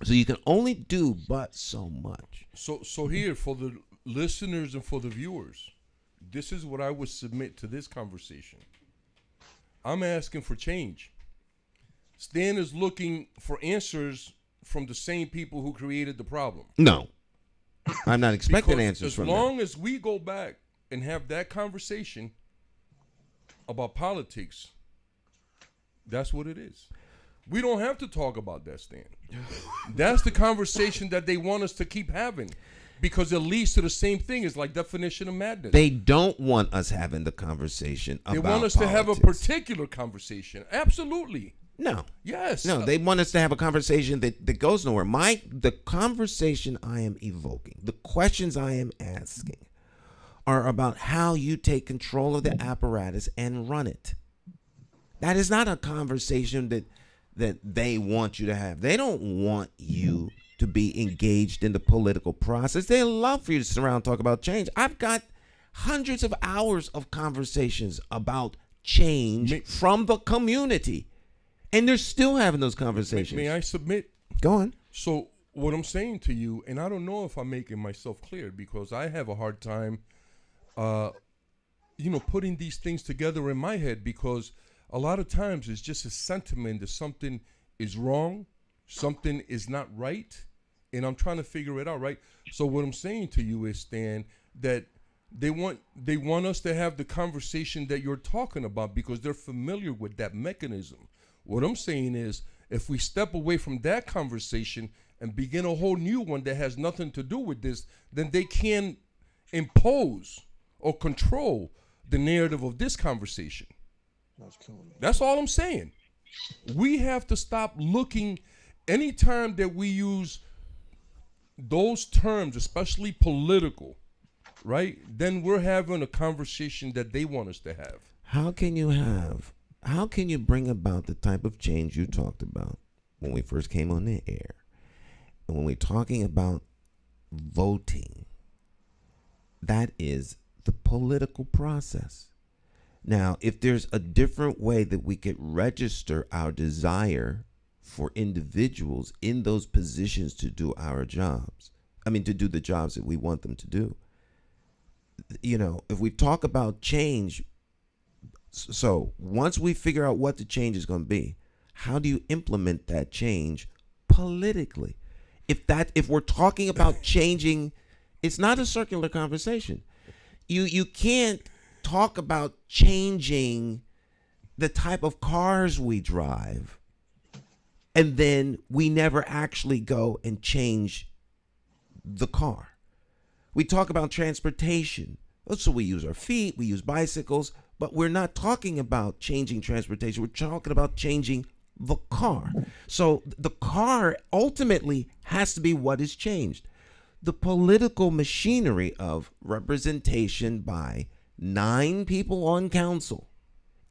So you can only do but so much. So here, for the listeners and for the viewers, this is what I would submit to this conversation. I'm asking for change. Stan is looking for answers from the same people who created the problem. No. I'm not expecting answers from them. As long as we go back and have that conversation about politics, that's what it is. We don't have to talk about that, Stan. That's the conversation that they want us to keep having, because it leads to the same thing. It's like definition of madness. They don't want us having the conversation about They want us politics. to have a particular conversation. Absolutely. No. Yes. No, they want us to have a conversation that goes nowhere. The conversation I am evoking, the questions I am asking, are about how you take control of the apparatus and run it. That is not a conversation that they want you to have. They don't want you to be engaged in the political process. They love for you to sit around and talk about change. I've got hundreds of hours of conversations about change from the community, and they're still having those conversations. May I submit? Go on. So what I'm saying to you, and I don't know if I'm making myself clear, because I have a hard time, putting these things together in my head, because a lot of times it's just a sentiment that something is wrong, something is not right, and I'm trying to figure it out, right? So what I'm saying to you is, Stan, that They want us to have the conversation that you're talking about because they're familiar with that mechanism. What I'm saying is, if we step away from that conversation and begin a whole new one that has nothing to do with this, then they can impose or control the narrative of this conversation. That's all I'm saying. We have to stop looking anytime that we use those terms, especially political, right? Then we're having a conversation that they want us to have. How can you bring about the type of change you talked about when we first came on the air? And when we're talking about voting, that is the political process. Now, if there's a different way that we could register our desire for individuals in those positions to do our jobs, to do the jobs that we want them to do. If we talk about change, so once we figure out what the change is going to be, how do you implement that change politically? If we're talking about changing, it's not a circular conversation. You can't talk about changing the type of cars we drive and then we never actually go and change the car. We talk about transportation. So we use our feet, we use bicycles, but we're not talking about changing transportation. We're talking about changing the car. So the car ultimately has to be what is changed. The political machinery of representation by 9 people on council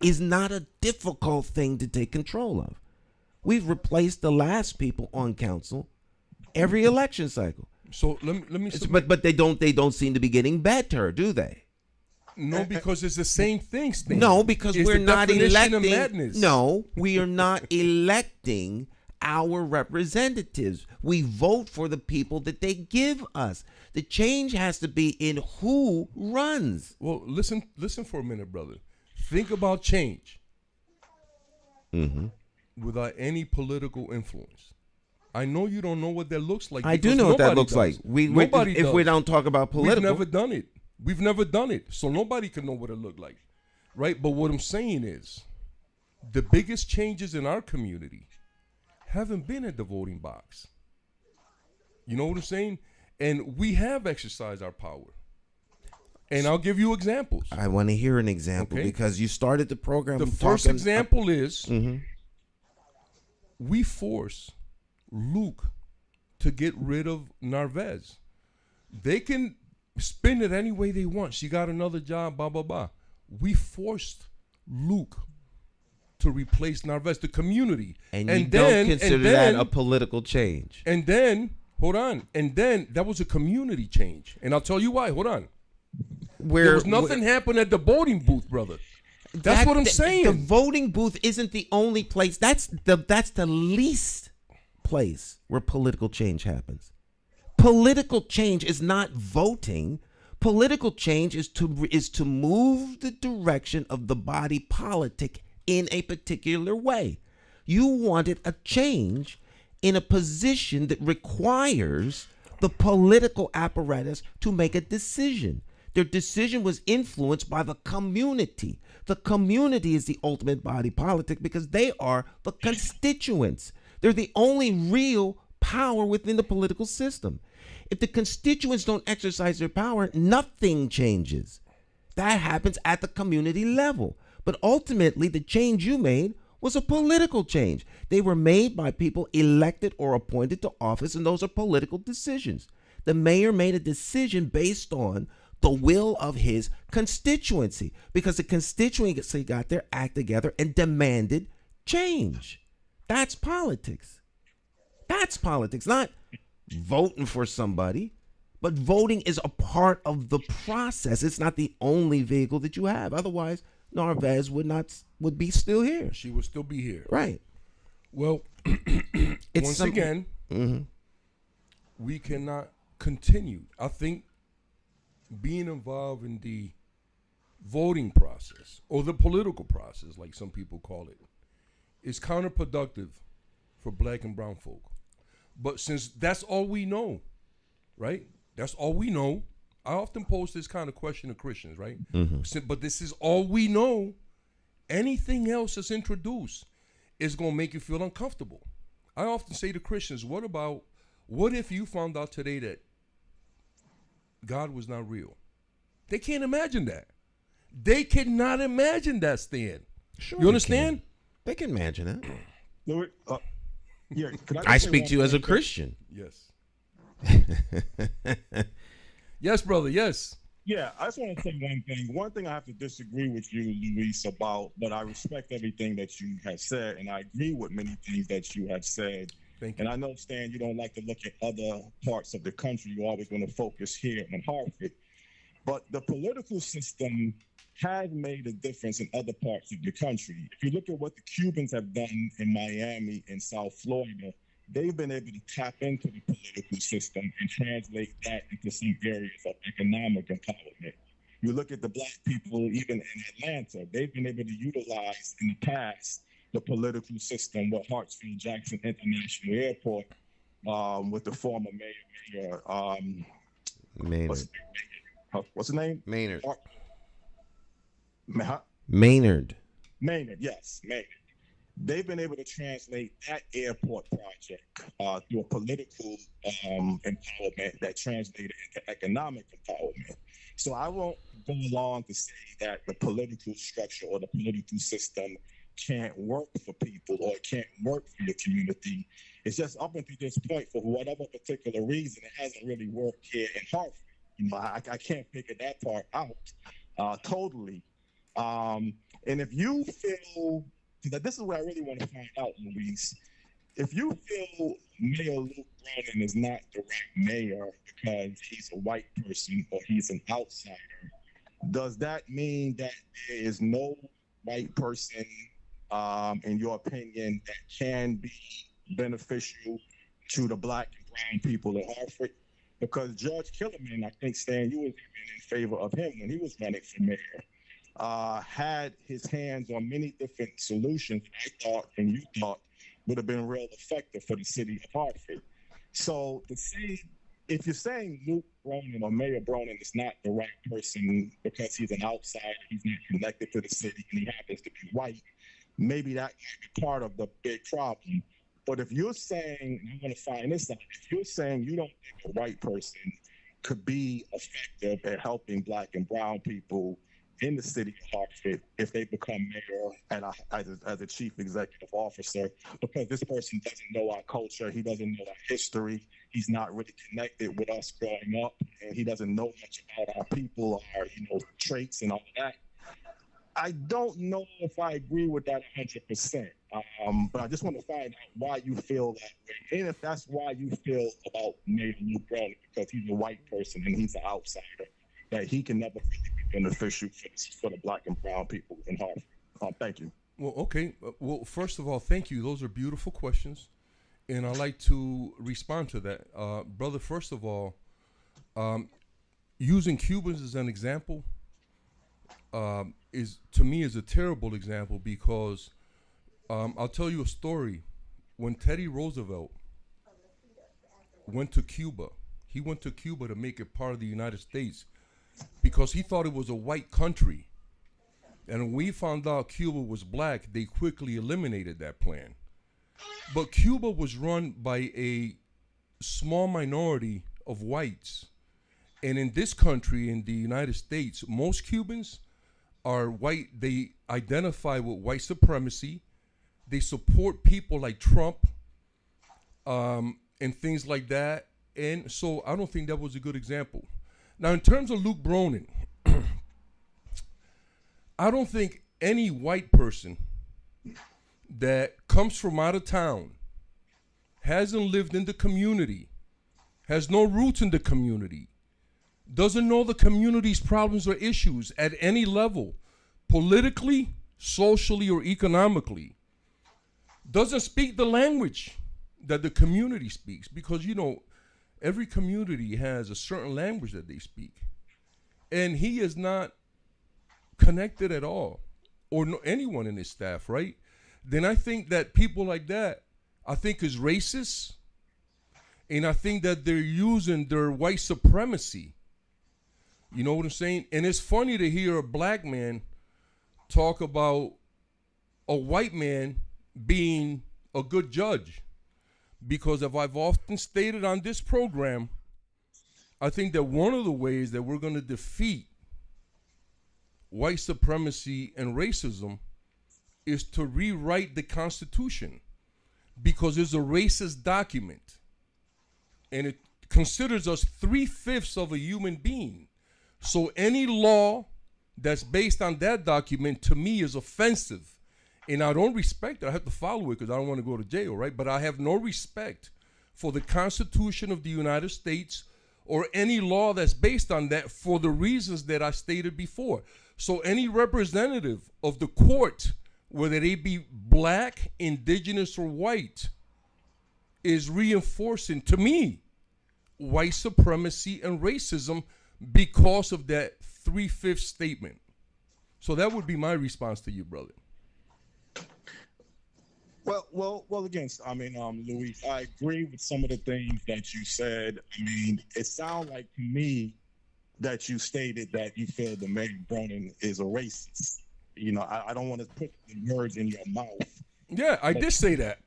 is not a difficult thing to take control of. We've replaced the last people on council every election cycle. So let me but they don't seem to be getting better, do they? No, because it's the same thing, Stan. No, because it's we're not electing. No, we are not electing our representatives. We vote for the people that they give us. The change has to be in who runs. Well, listen for a minute, brother. Think about change without any political influence. I know you don't know what that looks like. I do know what that looks like. If we don't talk about political. We've never done it. So nobody can know what it looked like. Right? But what I'm saying is the biggest changes in our community haven't been at the voting box. You know what I'm saying? And we have exercised our power. And I'll give you examples. I want to hear an example because you started the program. The first example is we force Luke to get rid of Narvez. They can spin it any way they want. She got another job, blah, blah, blah. We forced Luke to replace Narvez, the community. And you don't consider that a political change. And then, hold on. And then that was a community change. And I'll tell you why. Hold on. There was nothing happened at the voting booth, brother. That's what I'm saying. The voting booth isn't the only place. That's the least place where political change happens. Political change is not voting. Political change is to move the direction of the body politic in a particular way. You wanted a change in a position that requires the political apparatus to make a decision. Their decision was influenced by the community. The community is the ultimate body politic because they are the constituents. They're the only real power within the political system. If the constituents don't exercise their power, nothing changes. That happens at the community level. But ultimately, the change you made was a political change. They were made by people elected or appointed to office, and those are political decisions. The mayor made a decision based on the will of his constituency because the constituency got their act together and demanded change. That's politics. That's politics, not voting for somebody, but voting is a part of the process. It's not the only vehicle that you have. Otherwise, Narvez would be still here. She would still be here. Right. Well, once again, we cannot continue. I think being involved in the voting process or the political process, like some people call it, is counterproductive for black and brown folk. But since that's all we know, right? That's all we know. I often pose this kind of question to Christians, right? Mm-hmm. But this is all we know. Anything else that's introduced is going to make you feel uncomfortable. I often say to Christians, what if you found out today that God was not real? They can't imagine that. They cannot imagine that, Stan. Sure, you understand? They can imagine that. Yeah, I speak to you as a Christian. Yes. Yes, brother, yes. Yeah, I just want to say one thing. One thing I have to disagree with you, Luis, about, but I respect everything that you have said, and I agree with many things that you have said. Thank you. And I know, Stan, you don't like to look at other parts of the country. You always want to focus here in Hartford. But the political system has made a difference in other parts of the country. If you look at what the Cubans have done in Miami and South Florida, they've been able to tap into the political system and translate that into some areas of economic empowerment. You look at the black people, even in Atlanta, they've been able to utilize in the past the political system with Hartsfield-Jackson International Airport, with the former mayor, Maynard. what's his name? Maynard. Maynard, yes, Maynard. They've been able to translate that airport project through a political empowerment that translated into economic empowerment. So I won't go along to say that the political structure or the political system can't work for people or it can't work for your community. It's just up until this point, for whatever particular reason, it hasn't really worked here in Hartford. You know, I can't figure that part out totally. And if you feel that, this is what I really want to find out, Luis. If you feel Mayor Lew Brown is not the right mayor because he's a white person or he's an outsider, does that mean that there is no white person, in your opinion, that can be beneficial to the black and brown people in Hartford? Because George Killerman, I think, Stan, you was even in favor of him when he was running for mayor, had his hands on many different solutions I thought and you thought would have been real effective for the city of Hartford. So to say, if you're saying Luke Bronin or Mayor Bronin is not the right person because he's an outsider, he's not connected to the city, and he happens to be white, maybe that might be part of the big problem. But if you're saying, and I'm going to find this out, if you're saying you don't think a white person could be effective at helping black and brown people in the city of Hartford if they become mayor and as a chief executive officer, because this person doesn't know our culture, he doesn't know our history, he's not really connected with us growing up, and he doesn't know much about our people, our traits and all that. I don't know if I agree with that 100%, but I just want to find out why you feel that way, and if that's why you feel about Mayor Lew Brown, because he's a white person and he's an outsider, that he can never really be beneficial for the black and brown people in Hartford. Thank you. Well, okay. Well, first of all, thank you. Those are beautiful questions, and I'd like to respond to that. Brother, first of all, using Cubans as an example is, to me, is a terrible example because I'll tell you a story. When Teddy Roosevelt went to Cuba, he went to Cuba to make it part of the United States because he thought it was a white country. And when we found out Cuba was black, they quickly eliminated that plan. But Cuba was run by a small minority of whites. And in this country, in the United States, most Cubans are white. They identify with white supremacy. They support people like Trump and things like that. And so I don't think that was a good example. Now, in terms of Luke Bronin, I don't think any white person that comes from out of town, hasn't lived in the community, has no roots in the community, doesn't know the community's problems or issues at any level, politically, socially, or economically, doesn't speak the language that the community speaks, because, every community has a certain language that they speak. And he is not connected at all, or anyone in his staff, right? Then I think that people like that, I think is racist. And I think that they're using their white supremacy You know what I'm saying? And it's funny to hear a black man talk about a white man being a good judge. Because as I've often stated on this program, I think that one of the ways that we're going to defeat white supremacy and racism is to rewrite the Constitution, because it's a racist document and it considers us 3/5 of a human being. So any law that's based on that document, to me, is offensive. And I don't respect it. I have to follow it because I don't want to go to jail, right? But I have no respect for the Constitution of the United States or any law that's based on that, for the reasons that I stated before. So any representative of the court, whether they be black, indigenous, or white, is reinforcing, to me, white supremacy and racism because of that 3/5 statement. So that would be my response to you, brother. Well. Again, I mean, Louis, I agree with some of the things that you said. I mean, it sounds like to me that you stated that you feel that Mayor Brown is a racist. You know, I don't want to put the words in your mouth. Yeah, I did say that.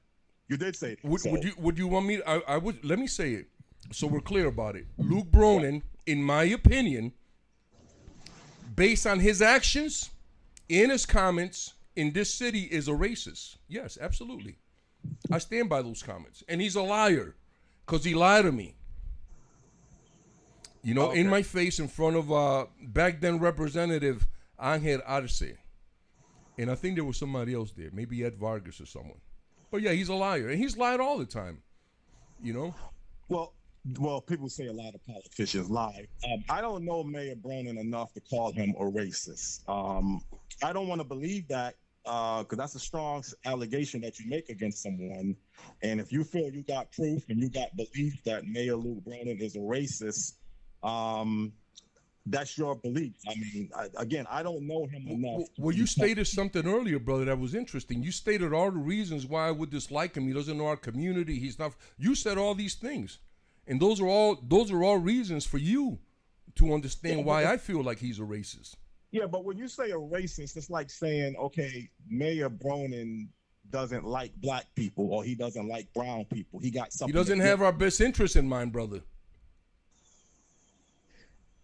You did say that. Would you want me? I would. Let me say it, so we're clear about it. Lew Brown, in my opinion, based on his actions, in his comments in this city, is a racist. Yes, absolutely. I stand by those comments, and he's a liar, because he lied to me. You know, in my face, in front of back then Representative Angel Arce. And I think there was somebody else there, maybe Ed Vargas or someone. But yeah, he's a liar, and he's lied all the time. You know. Well, people say a lot of politicians lie. I don't know Mayor Brown enough to call him a racist. I don't want to believe that, because that's a strong allegation that you make against someone. And if you feel you got proof and you got belief that Mayor Lew Brown is a racist, that's your belief. I mean, again, I don't know him enough. Well, you stated something earlier, brother, that was interesting. You stated all the reasons why I would dislike him. He doesn't know our community. He's not. You said all these things, and those are all reasons for you to understand why I feel like he's a racist. Yeah, but when you say a racist, it's like saying, okay, Mayor Brown doesn't like black people, or he doesn't like brown people. He got something. He doesn't have our best interests in mind, brother.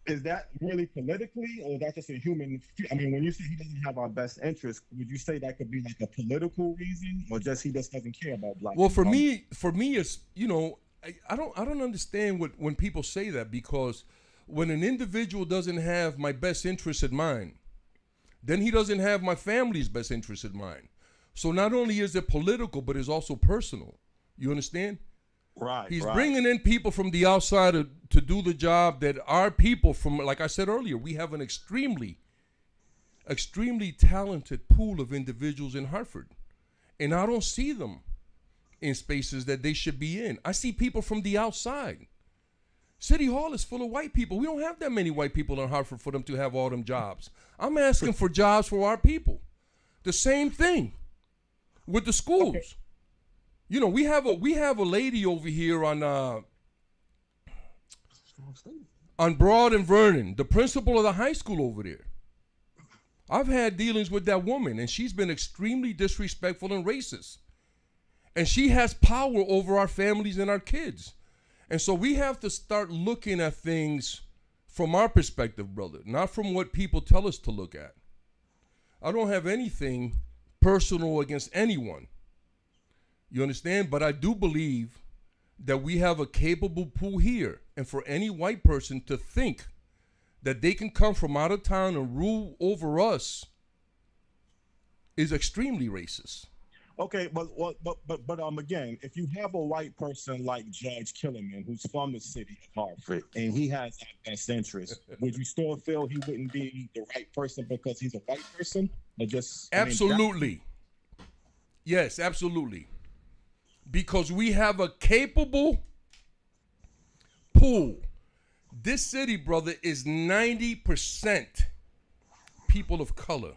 Is that really politically, or is that just a human? I mean, when you say he doesn't have our best interest, would you say that could be like a political reason, or just he just doesn't care about black? Well, people? for me, it's, you know, I don't understand when people say that, because when an individual doesn't have my best interest in mind, then he doesn't have my family's best interest in mind. So not only is it political, but it's also personal. You understand? Right. He's bringing in people from the outside to do the job that our people from, like I said earlier, we have an extremely talented pool of individuals in Hartford. And I don't see them in spaces that they should be in. I see people from the outside. City Hall is full of white people. We don't have that many white people in Hartford for them to have all them jobs. I'm asking for jobs for our people. The same thing with the schools. Okay. You know, we have a lady over here on Broad and Vernon, the principal of the high school over there. I've had dealings with that woman, and she's been extremely disrespectful and racist. And she has power over our families and our kids. And so we have to start looking at things from our perspective, brother, not from what people tell us to look at. I don't have anything personal against anyone. You understand? But I do believe that we have a capable pool here. And for any white person to think that they can come from out of town and rule over us is extremely racist. Okay, but again, if you have a white person like Judge Killiman, who's from the city of Hartford, and he has our best interest, would you still feel he wouldn't be the right person because he's a white person? Or just absolutely. Yes, absolutely. Because we have a capable pool. This city, brother, is 90% people of color.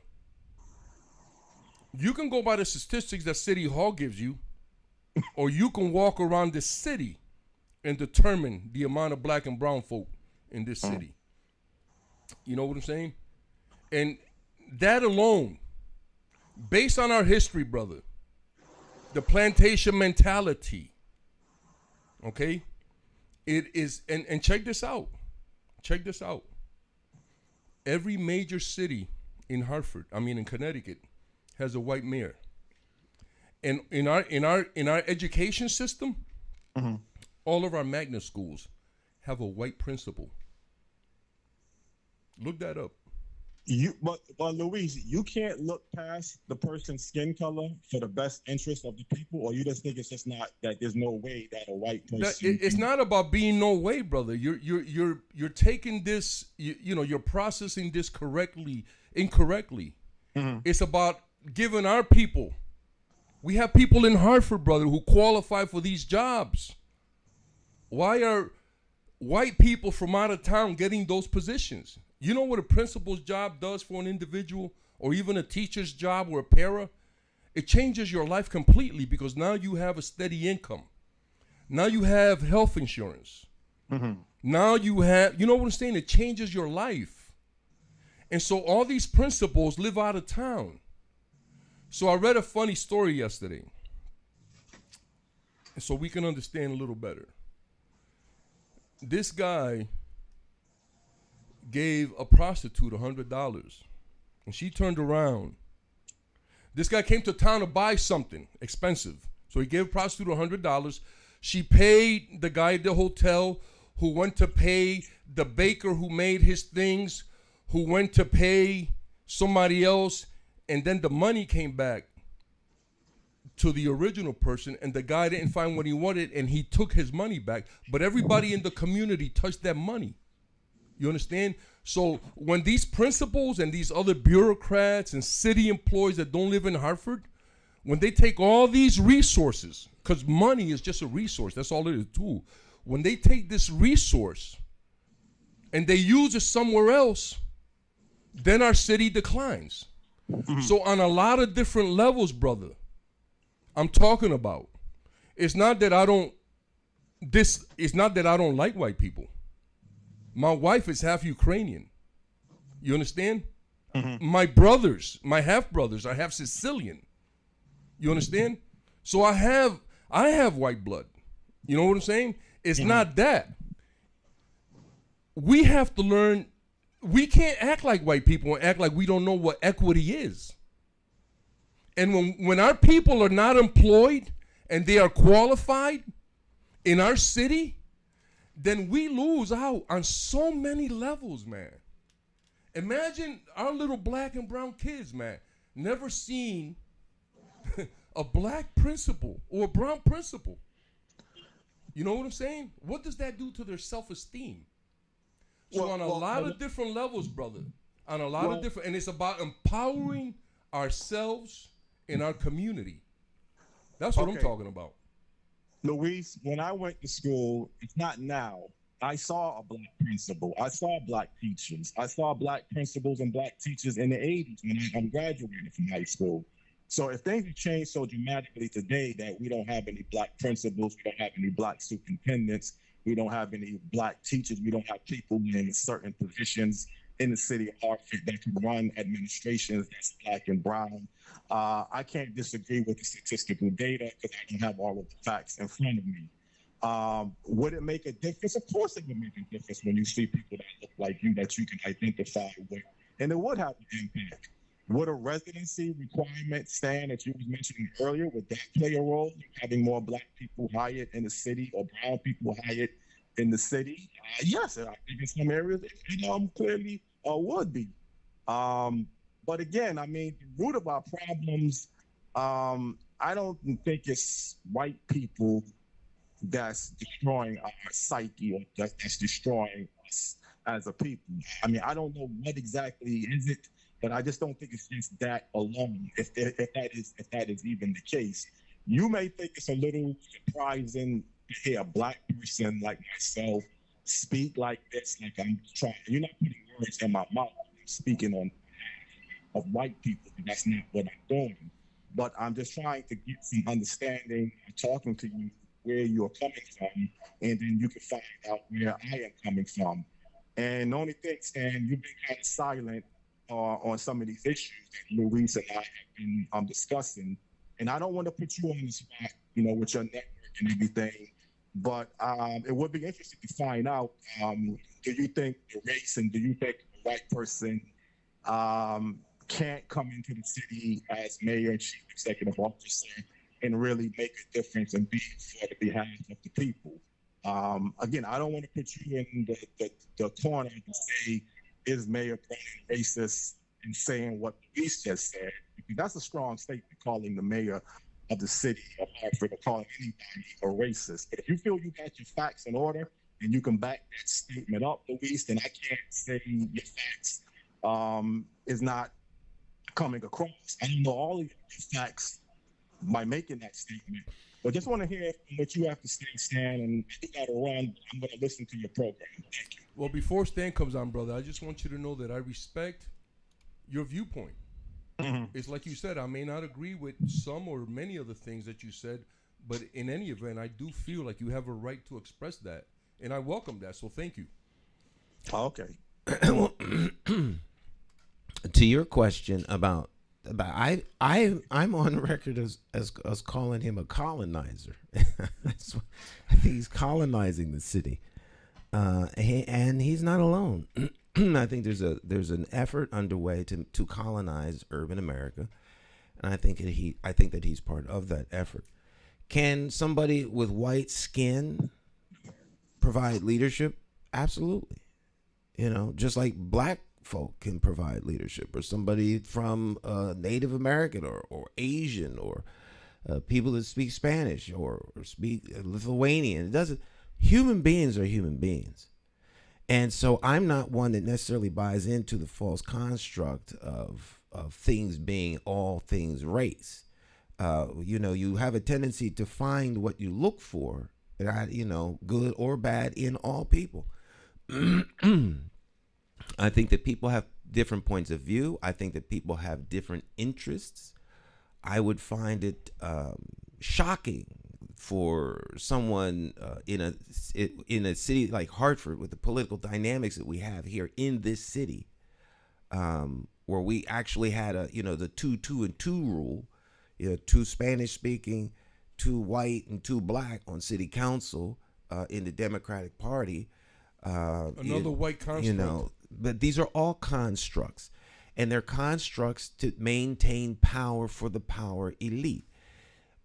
You can go by the statistics that City Hall gives you, or you can walk around the city and determine the amount of black and brown folk in this city. You know what I'm saying? And that alone, based on our history, brother, the plantation mentality, okay? It is, and check this out. Check this out. Every major city in Connecticut, has a white mayor. And in our education system, all of our magnet schools have a white principal. Look that up. But Luis, you can't look past the person's skin color for the best interest of the people, or you just think it's just not that there's no way that a white person. It's not about being no way, brother. You're taking this. You're processing this incorrectly. It's about giving our people. We have people in Hartford, brother, who qualify for these jobs. Why are white people from out of town getting those positions? You know what a principal's job does for an individual, or even a teacher's job or a para? It changes your life completely, because now you have a steady income. Now you have health insurance. Now you have, you know what I'm saying? It changes your life. And so all these principals live out of town. So I read a funny story yesterday, so we can understand a little better. This guy gave a prostitute $100, and she turned around. This guy came to town to buy something expensive, so he gave a prostitute $100. She paid the guy at the hotel, who went to pay the baker who made his things, who went to pay somebody else, and then the money came back to the original person, and the guy didn't find what he wanted, and he took his money back. But everybody in the community touched that money. You understand? So when these principals and these other bureaucrats and city employees that don't live in Hartford, when they take all these resources, because money is just a resource, that's all it is, too. When they take this resource and they use it somewhere else, then our city declines. So on a lot of different levels, brother, I'm talking about, it's not that I don't like white people. My wife is half Ukrainian. You understand? My brothers, my half brothers, are half Sicilian. You understand? So I have white blood. You know what I'm saying? It's not that. We have to learn. We can't act like white people and act like we don't know what equity is. And when our people are not employed and they are qualified in our city, then we lose out on so many levels, man. Imagine our little black and brown kids, man, never seen a black principal or a brown principal. You know what I'm saying? What does that do to their self-esteem? So on a lot of different levels, brother, on a lot of different, and it's about empowering ourselves in our community. That's what I'm talking about. Luis, when I went to school, it's not now. I saw a black principal. I saw black teachers. I saw black principals and black teachers in the 80s when I'm graduating from high school. So if things have changed so dramatically today that we don't have any black principals, we don't have any black superintendents, we don't have any black teachers, we don't have people in certain positions in the city of Hartford that can run administrations that's black and brown. I can't disagree with the statistical data because I don't have all of the facts in front of me. Would it make a difference? Of course it would make a difference when you see people that look like you that you can identify with, and it would have an impact. Would a residency requirement stand that you was mentioning earlier, would that play a role, having more black people hired in the city or brown people hired in the city? Yes, I think in some areas it clearly would be. But again, I mean, the root of our problems, I don't think it's white people that's destroying our psyche or that's destroying us as a people. I mean, I don't know what exactly is it, but I just don't think it's just that alone. If that is even the case, you may think it's a little surprising to hear a black person like myself speak like this. Like I'm trying. You're not putting words in my mouth. I'm speaking on behalf of white people. That's not what I'm doing. But I'm just trying to get some understanding and talking to you where you're coming from, and then you can find out where I am coming from. And the only thing, Stan, you've been kind of silent on some of these issues that Luis and I have been discussing. And I don't want to put you on the spot, with your network and everything. But it would be interesting to find out, do you think the race and do you think a white person can't come into the city as mayor and chief executive officer and really make a difference and be for the behalf of the people? Again, I don't want to put you in the corner and say, is Mayor Brown racist and saying what Luis just said? Because that's a strong statement, calling the mayor of the city of Hartford or calling anybody a racist. But if you feel you got your facts in order and you can back that statement up, Luis, then I can't say your facts is not coming across. I don't know all of your facts by making that statement. But just want to hear what you have to say, Stan, and I think I'll run. I'm going to listen to your program. Thank you. Well, before Stan comes on, brother, I just want you to know that I respect your viewpoint. Mm-hmm. It's like you said, I may not agree with some or many of the things that you said, but in any event, I do feel like you have a right to express that, and I welcome that, so thank you. Okay. Well, to your question about I'm on record as calling him a colonizer. I think he's colonizing the city, and he's not alone. I think there's an effort underway to colonize urban America, and I think that he's part of that effort. Can somebody with white skin provide leadership? Absolutely. Just like black folk can provide leadership, or somebody from Native American or Asian, or people that speak Spanish or speak Lithuanian. It doesn't. Human beings are human beings. And so I'm not one that necessarily buys into the false construct of things being all things race. You have a tendency to find what you look for, good or bad in all people. I think that people have different points of view. I think that people have different interests. I would find it shocking for someone in a city like Hartford, with the political dynamics that we have here in this city, where we actually had the 2-2-2 rule, 2 Spanish speaking, 2 white and 2 black on city council in the Democratic Party. Another white construct. But these are all constructs, and they're constructs to maintain power for the power elite.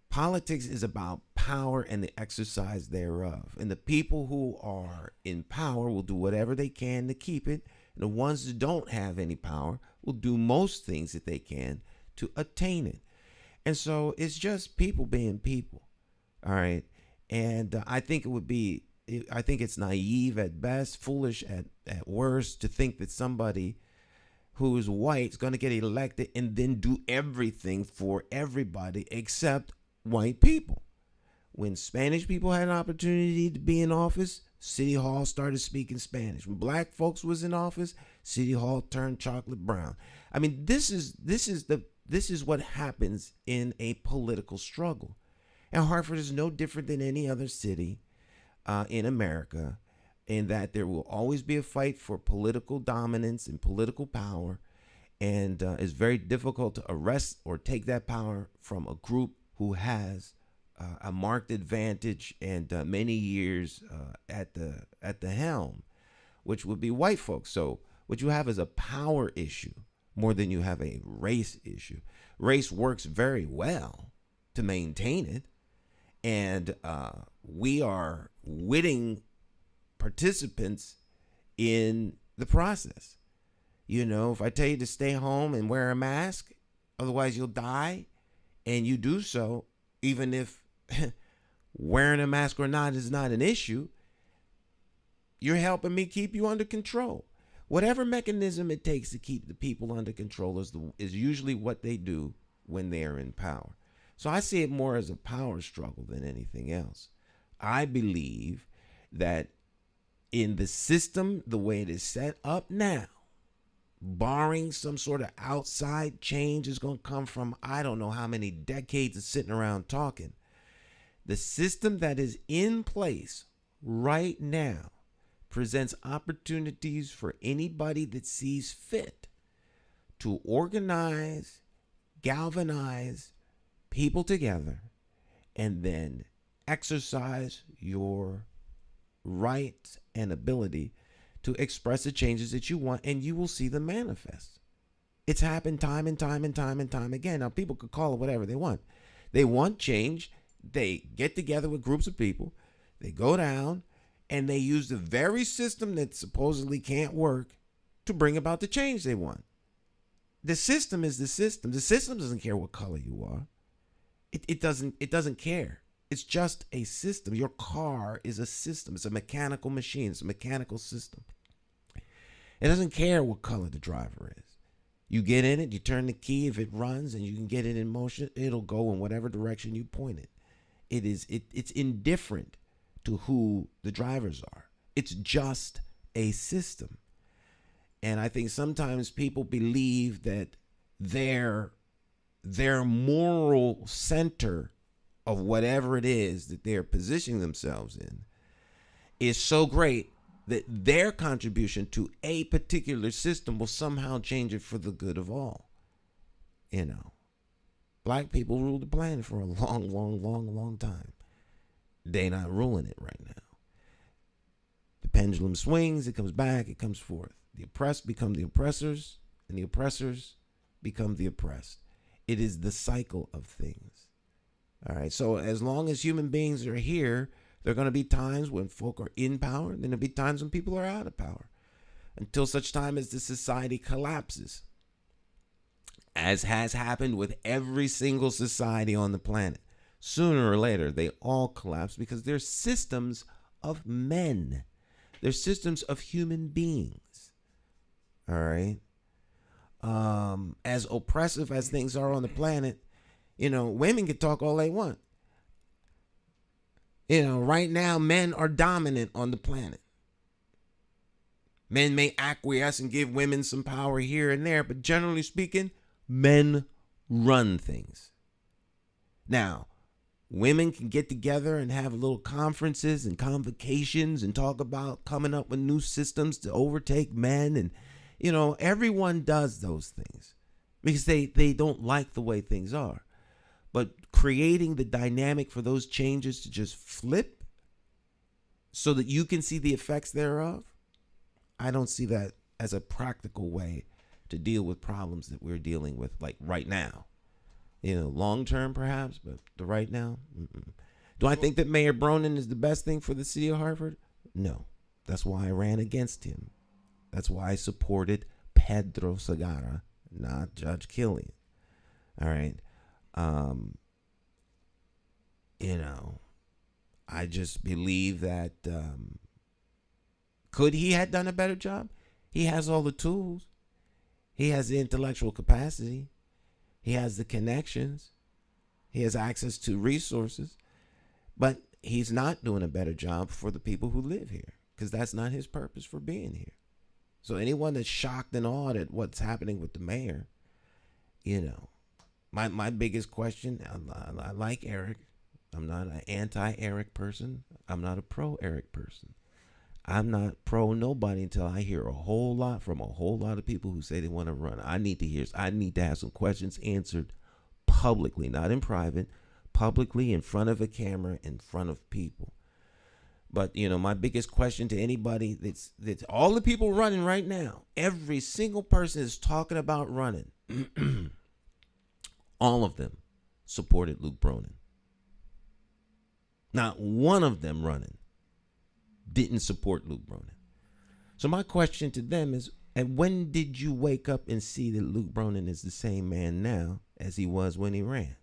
Politics is about power and the exercise thereof. And the people who are in power will do whatever they can to keep it. And the ones that don't have any power will do most things that they can to attain it. And so it's just people being people. All right. And I think it's naive at best, foolish at worst, to think that somebody who is white is going to get elected and then do everything for everybody except white people. When Spanish people had an opportunity to be in office, City Hall started speaking Spanish. When black folks was in office, City Hall turned chocolate brown. I mean, this is what happens in a political struggle. And Hartford is no different than any other city in America, in that there will always be a fight for political dominance and political power, and it's very difficult to arrest or take that power from a group who has a marked advantage and many years at the helm, which would be white folks. So what you have is a power issue more than you have a race issue. Race works very well to maintain it, and we are witting participants in the process. If I tell you to stay home and wear a mask, otherwise you'll die, and you do so, even if wearing a mask or not is not an issue, you're helping me keep you under control. Whatever mechanism it takes to keep the people under control is usually what they do when they are in power. So I see it more as a power struggle than anything else. I believe that in the system, the way it is set up now, barring some sort of outside change is going to come from I don't know how many decades of sitting around talking. The system that is in place right now presents opportunities for anybody that sees fit to organize, galvanize people together, and then exercise your rights and ability to express the changes that you want, and you will see them manifest. It's happened time and time and time and time again. Now, people could call it whatever they want. They want change. They get together with groups of people. They go down, and they use the very system that supposedly can't work to bring about the change they want. The system is the system. The system doesn't care what color you are. It doesn't care. It's just a system. Your car is a system. It's a mechanical machine. It's a mechanical system. It doesn't care what color the driver is. You get in it, you turn the key. If it runs and you can get it in motion, it'll go in whatever direction you point it. It's indifferent to who the drivers are. It's just a system. And I think sometimes people believe that their moral center of whatever it is that they're positioning themselves in is so great that their contribution to a particular system will somehow change it for the good of all. You know, black people ruled the planet for a long time. They're not ruling it right now. The pendulum swings, it comes back, it comes forth. The oppressed become the oppressors, and the oppressors become the oppressed. It is the cycle of things. All right, so as long as human beings are here, there are going to be times when folk are in power, and then there'll be times when people are out of power, until such time as the society collapses, as has happened with every single society on the planet. Sooner or later, they all collapse because they're systems of men. They're systems of human beings. All right? As oppressive as things are on the planet, you know, women can talk all they want. You know, right now, men are dominant on the planet. Men may acquiesce and give women some power here and there, but generally speaking, men run things. Now, women can get together and have little conferences and convocations and talk about coming up with new systems to overtake men. And, you know, everyone does those things because they don't like the way things are. But creating the dynamic for those changes to just flip so that you can see the effects thereof, I don't see that as a practical way to deal with problems that we're dealing with, like right now. You know, long term perhaps, but the right now, Do I think that Mayor Bronin is the best thing for the city of Hartford? No. That's why I ran against him. That's why I supported Pedro Segarra, not Judge Killian. All right. You know, I just believe that could he have done a better job? He has all the tools. He has the intellectual capacity. He has the connections. He has access to resources. But he's not doing a better job for the people who live here because that's not his purpose for being here. So anyone that's shocked and awed at what's happening with the mayor, you know, my biggest question, I like Eric. I'm not an anti-Eric person. I'm not a pro-Eric person. I'm not pro nobody until I hear a whole lot from a whole lot of people who say they want to run. I need to have some questions answered publicly, not in private, publicly in front of a camera, in front of people. But, you know, my biggest question to anybody that's all the people running right now, every single person is talking about running. All of them supported Lew Brown. Not one of them running didn't support Lew Brown. So my question to them is, and when did you wake up and see that Lew Brown is the same man now as he was when he ran?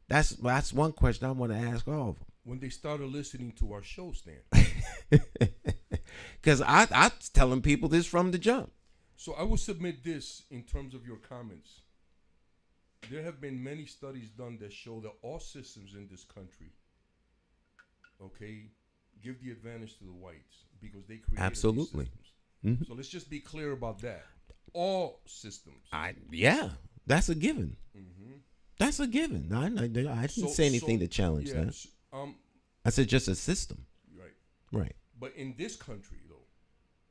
That's one question I want to ask all of them. When they started listening to our show, Stan. Because I'm telling people this from the jump. So I will submit this in terms of your comments. There have been many studies done that show that all systems in this country, okay, give the advantage to the whites because they created Absolutely. These systems. Mm-hmm. So let's just be clear about that. All systems. Yeah, that's a given. Mm-hmm. That's a given. I didn't say anything to challenge that. I said just a system. Right. Right. But in this country, though,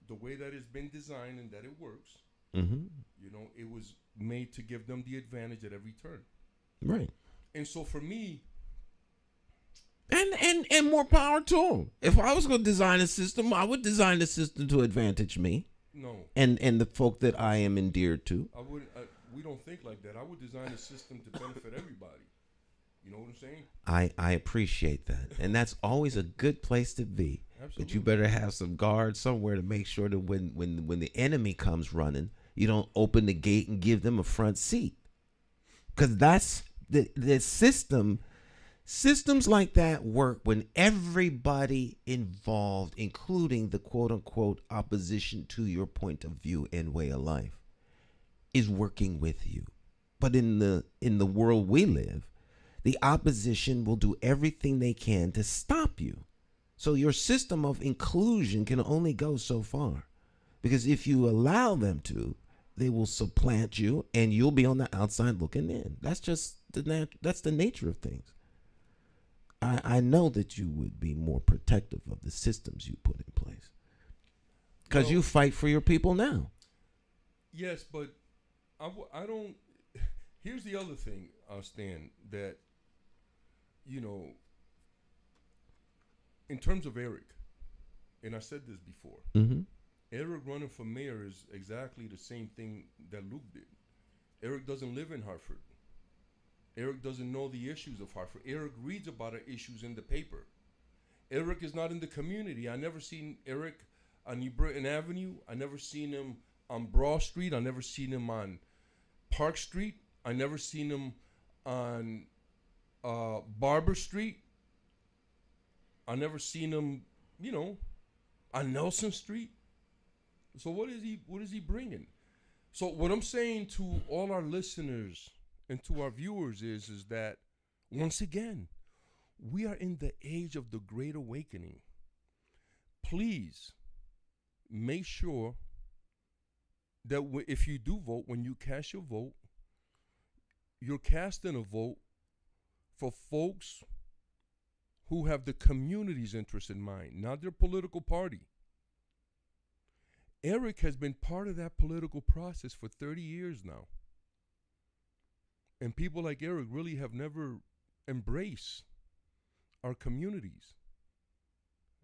the way that it's been designed and that it works, Mm-hmm. you know, it was made to give them the advantage at every turn. Right. And so for me, And more power to them. If I was going to design a system, I would design a system to advantage me no, and the folk that I am endeared to. I wouldn't. We don't think like that. I would design a system to benefit everybody. You know what I'm saying? I appreciate that. And that's always a good place to be. Absolutely. But you better have some guards somewhere to make sure that when the enemy comes running, you don't open the gate and give them a front seat. Because that's the system. Systems like that work when everybody involved, including the quote unquote opposition to your point of view and way of life, is working with you. But in the world we live, the opposition will do everything they can to stop you. So your system of inclusion can only go so far. Because if you allow them to, they will supplant you and you'll be on the outside looking in. That's just that's the nature of things. I know that you would be more protective of the systems you put in place. Because you fight for your people now. Yes, but I don't. Here's the other thing, Stan, that, you know, in terms of Eric, and I said this before, Mm-hmm. Eric running for mayor is exactly the same thing that Luke did. Eric doesn't live in Hartford. Eric doesn't know the issues of Hartford. Eric reads about our issues in the paper. Eric is not in the community. I never seen Eric on New Britain Avenue. I never seen him on Broad Street. I never seen him on Park Street. I never seen him on Barber Street. I never seen him, you know, on Nelson Street. So what is he bringing? So what I'm saying to all our listeners and to our viewers is that, once again, we are in the age of the Great Awakening. Please make sure that if you do vote, when you cast your vote, you're casting a vote for folks who have the community's interest in mind, not their political party. Eric has been part of that political process for 30 years now. And people like Eric really have never embraced our communities.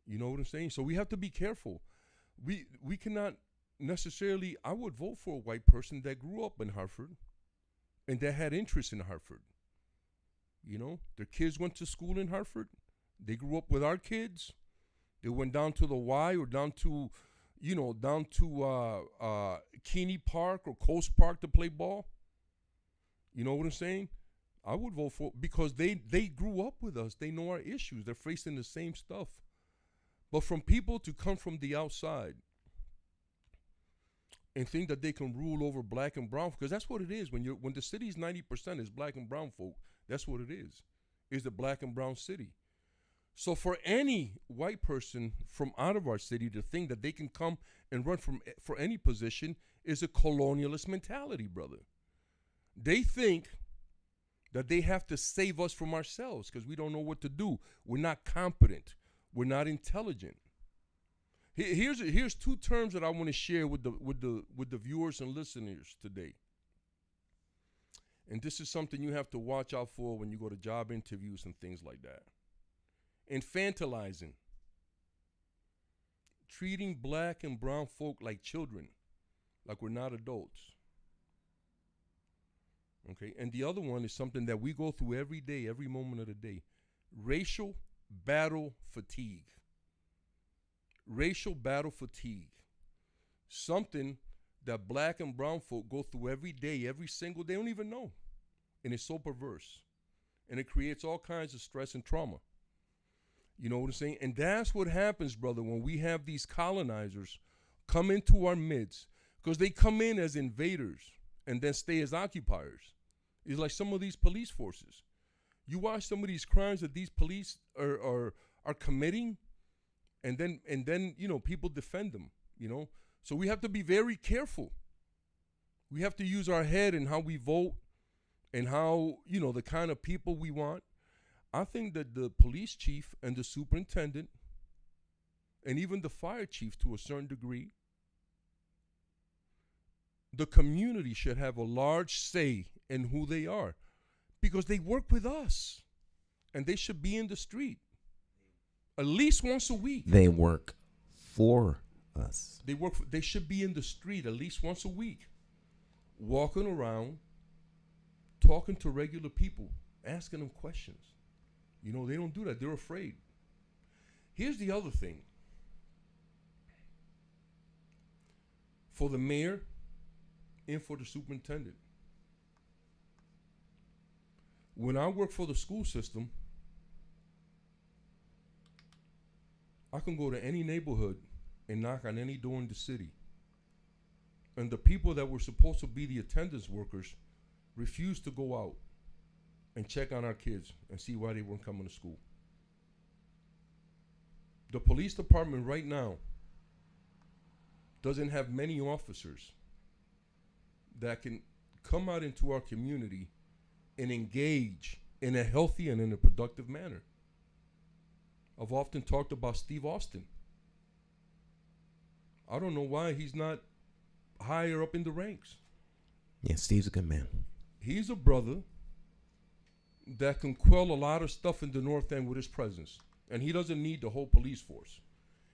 You know what I'm saying? So we have to be careful. We cannot necessarily, I would vote for a white person that grew up in Hartford and that had interest in Hartford. You know, their kids went to school in Hartford. They grew up with our kids. They went down to the Y or down to Keeney Park or Coast Park to play ball. You know what I'm saying? I would vote for, because they grew up with us. They know our issues. They're facing the same stuff. But from people to come from the outside and think that they can rule over black and brown, because that's what it is. When the city's 90% is black and brown folk, that's what it is. It's the black and brown city. So for any white person from out of our city to think that they can come and run for any position is a colonialist mentality, brother. They think that they have to save us from ourselves because we don't know what to do. We're not competent. We're not intelligent. Here's two terms that I want to share with the viewers and listeners today. And this is something you have to watch out for when you go to job interviews and things like that. Infantilizing. Treating black and brown folk like children, like we're not adults. Okay, and the other one is something that we go through every day, every moment of the day. Racial battle fatigue. Racial battle fatigue. Something that black and brown folk go through every day, every single day, they don't even know. And it's so perverse. And it creates all kinds of stress and trauma. You know what I'm saying? And that's what happens, brother, when we have these colonizers come into our midst. Because they come in as invaders and then stay as occupiers. It's like some of these police forces. You watch some of these crimes that these police are committing, and then you know, people defend them, you know. So we have to be very careful. We have to use our head in how we vote and how, you know, the kind of people we want. I think that the police chief and the superintendent and even the fire chief to a certain degree the community should have a large say in who they are because they work with us and they should be in the street at least once a week. They work for us. They should be in the street at least once a week, walking around, talking to regular people, asking them questions. You know, they don't do that. They're afraid. Here's the other thing. For the mayor and for the superintendent. When I work for the school system, I can go to any neighborhood and knock on any door in the city. And the people that were supposed to be the attendance workers refused to go out and check on our kids and see why they weren't coming to school. The police department right now doesn't have many officers that can come out into our community and engage in a healthy and in a productive manner. I've often talked about Steve Austin. I don't know why he's not higher up in the ranks. Yeah, Steve's a good man. He's a brother that can quell a lot of stuff in the North End with his presence. And he doesn't need the whole police force.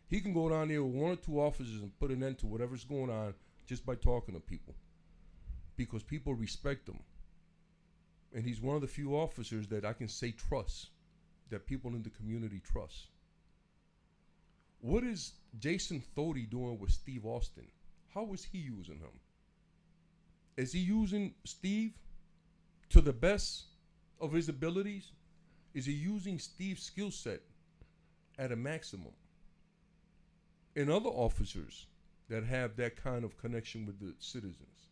He can go down there with one or two officers and put an end to whatever's going on just by talking to people. Because people respect him. And he's one of the few officers that I can say trust, that people in the community trust. What is Jason Thody doing with Steve Austin? How is he using him? Is he using Steve to the best of his abilities? Is he using Steve's skill set at a maximum? And other officers that have that kind of connection with the citizens.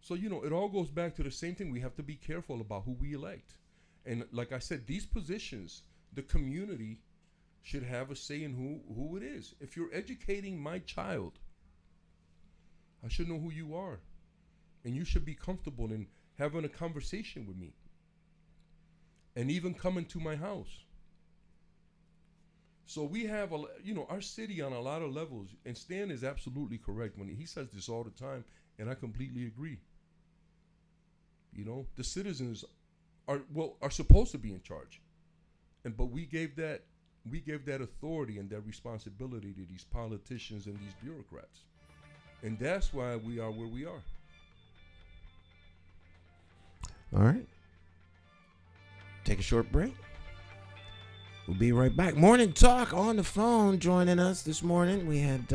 So, you know, it all goes back to the same thing. We have to be careful about who we elect. And like I said, these positions, the community should have a say in who it is. If you're educating my child, I should know who you are. And you should be comfortable in having a conversation with me. And even coming to my house. So we have, our city on a lot of levels, and Stan is absolutely correct when he says this all the time, and I completely agree. You know, the citizens are supposed to be in charge, but we gave that authority and that responsibility to these politicians and these bureaucrats, and that's why we are where we are. All right. Take a short break. We'll be right back. Morning Talk on the phone joining us this morning. We had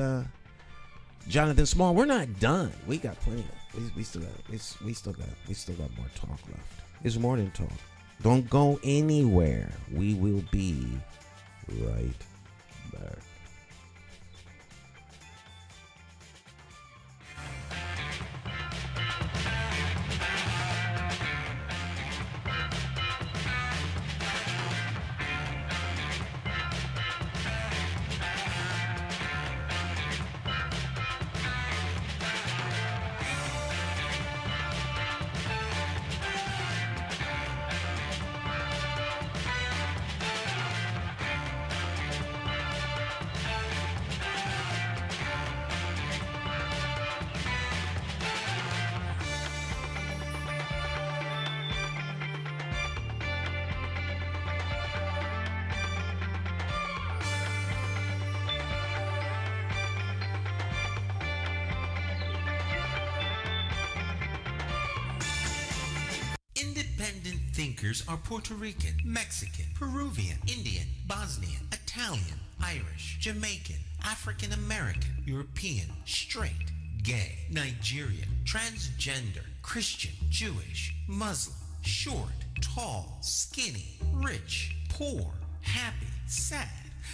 Jonathan Small. We're not done. We got plenty of. We still got more talk left. It's Morning Talk. Don't go anywhere. We will be right back. Independent thinkers are Puerto Rican, Mexican, Peruvian, Indian, Bosnian, Italian, Irish, Jamaican, African American, European, straight, gay, Nigerian, transgender, Christian, Jewish, Muslim, short, tall, skinny, rich, poor, happy, sad.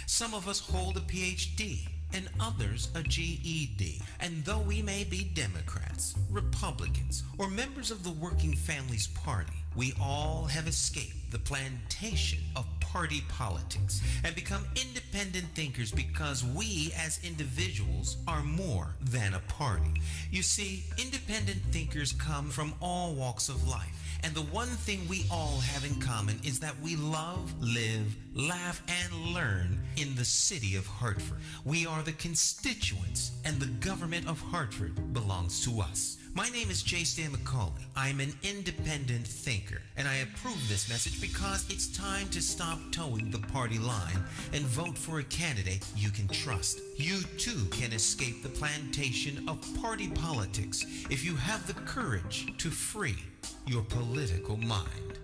Some of us hold a PhD and others a GED. And though we may be Democrats, Republicans, or members of the Working Families Party, we all have escaped the plantation of party politics and become independent thinkers because we as individuals are more than a party. You see, independent thinkers come from all walks of life. And the one thing we all have in common is that we love, live, laugh, and learn in the city of Hartford. We are the constituents and the government of Hartford belongs to us. My name is J. Stan McCauley. I'm an independent thinker, and I approve this message because it's time to stop towing the party line and vote for a candidate you can trust. You too can escape the plantation of party politics if you have the courage to free your political mind.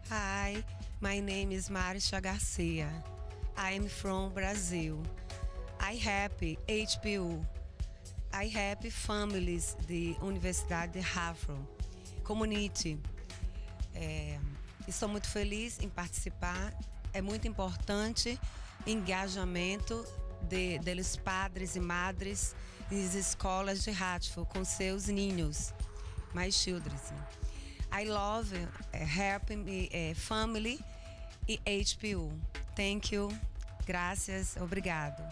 Hi, my name is Marisha Garcia. I am from Brazil. I help HPU. I help families de Universidade de Harvard Community. Estou muito feliz em participar. É muito importante o engajamento deles padres e madres nas escolas de Hartford com seus ninhos, my children. I love helping family e HPU. Thank you. Gracias. Obrigado.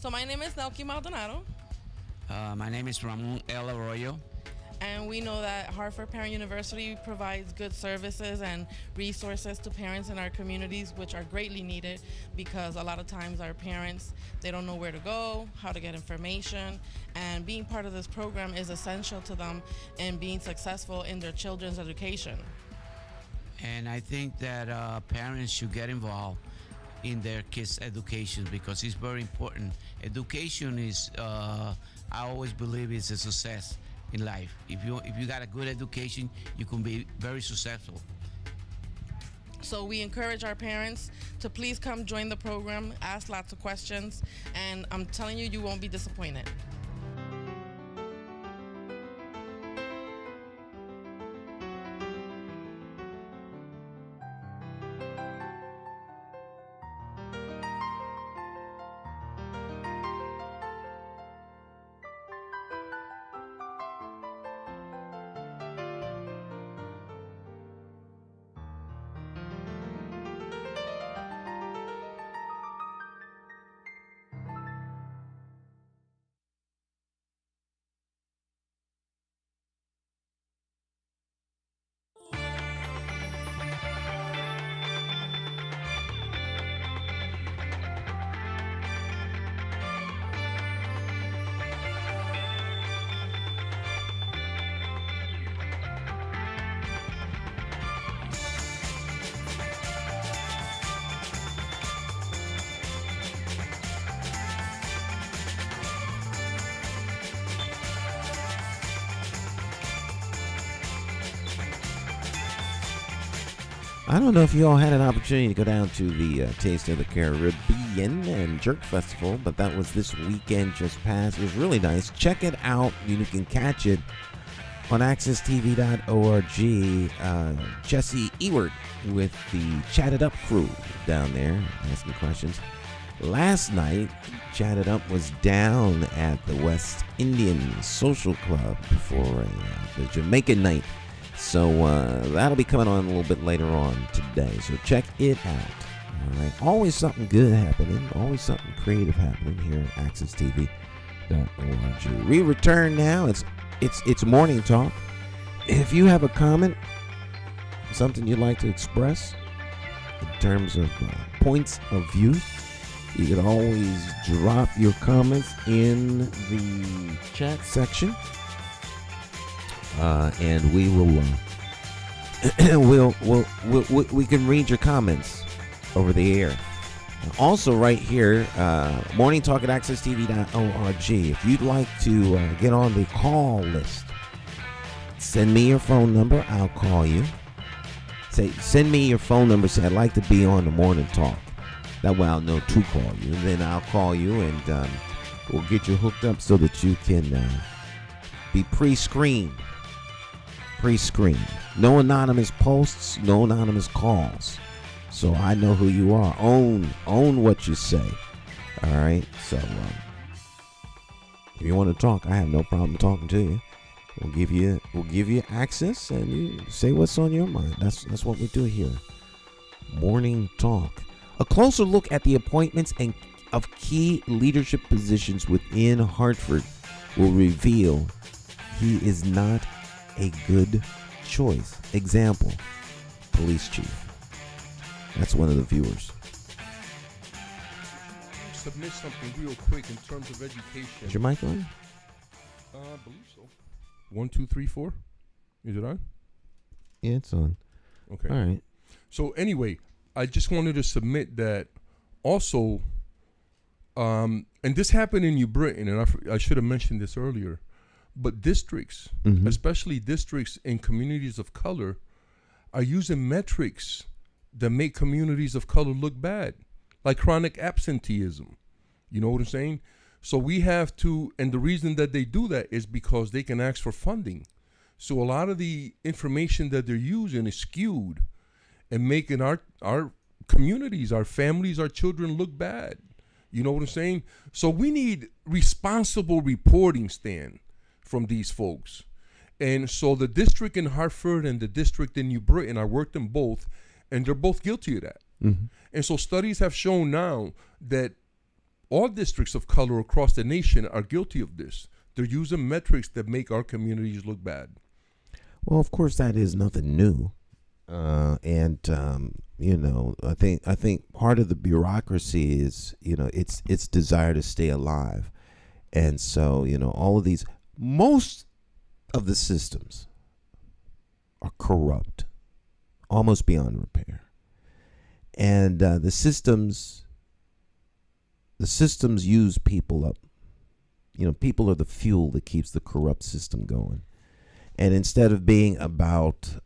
So my name is Nelky Maldonado. My name is Ramon El Arroyo. And we know that Hartford Parent University provides good services and resources to parents in our communities, which are greatly needed because a lot of times our parents, they don't know where to go, how to get information, and being part of this program is essential to them in being successful in their children's education. And I think that parents should get involved in their kids' education because it's very important. Education is, I always believe, is a success in life. If you got a good education, you can be very successful. So we encourage our parents to please come join the program, ask lots of questions, and I'm telling you, you won't be disappointed. I don't know if you all had an opportunity to go down to the Taste of the Caribbean and Jerk Festival, but that was this weekend just passed. It was really nice. Check it out. You can catch it on accesstv.org. Jesse Ewert with the Chatted Up crew down there asking questions. Last night, Chatted Up was down at the West Indian Social Club for the Jamaican night. So that'll be coming on a little bit later on today. So check it out. All right. Always something good happening. Always something creative happening here at accesstv.org. We return now. It's morning talk. If you have a comment, something you'd like to express in terms of points of view, you can always drop your comments in the chat section. And we will we can read your comments over the air Also, right here, Morning Talk at accesstv.org. If you'd like to get on the call list, send me your phone number. I'll call you. Send me your phone number. Say, I'd like to be on the Morning Talk. That way I'll know to call you. And then I'll call you and we'll get you hooked up so that you can be pre-screened. Pre-screened. No anonymous posts, no anonymous calls. So I know who you are. Own what you say. All right. So if you want to talk, I have no problem talking to you. We'll give you access, and you say what's on your mind. That's what we do here. Morning Talk. A closer look at the appointments and of key leadership positions within Hartford will reveal he is not a good choice. Example: police chief. That's one of the viewers. Submit something real quick in terms of education. Is your mic on? I believe so. 1, 2, 3, 4. Is it on? Yeah, it's on. Okay. All right. So anyway, I just wanted to submit that also, and this happened in New Britain, and I should have mentioned this earlier, but districts, especially districts in communities of color, are using metrics that make communities of color look bad, like chronic absenteeism. You know what I'm saying? So we have to, and the reason that they do that is because they can ask for funding. So a lot of the information that they're using is skewed and making our communities, our families, our children look bad. You know what I'm saying? So we need responsible reporting, Stan, from these folks. And so the district in Hartford and the district in New Britain, I worked in both, and they're both guilty of that. And so studies have shown now that all districts of color across the nation are guilty of this. They're using metrics that make our communities look bad. Well, of course, that is nothing new. You know, I think part of the bureaucracy is, you know, its desire to stay alive. And so, you know, all of these, most of the systems are corrupt, almost beyond repair. And the systems use people up. You know, people are the fuel that keeps the corrupt system going. And instead of being about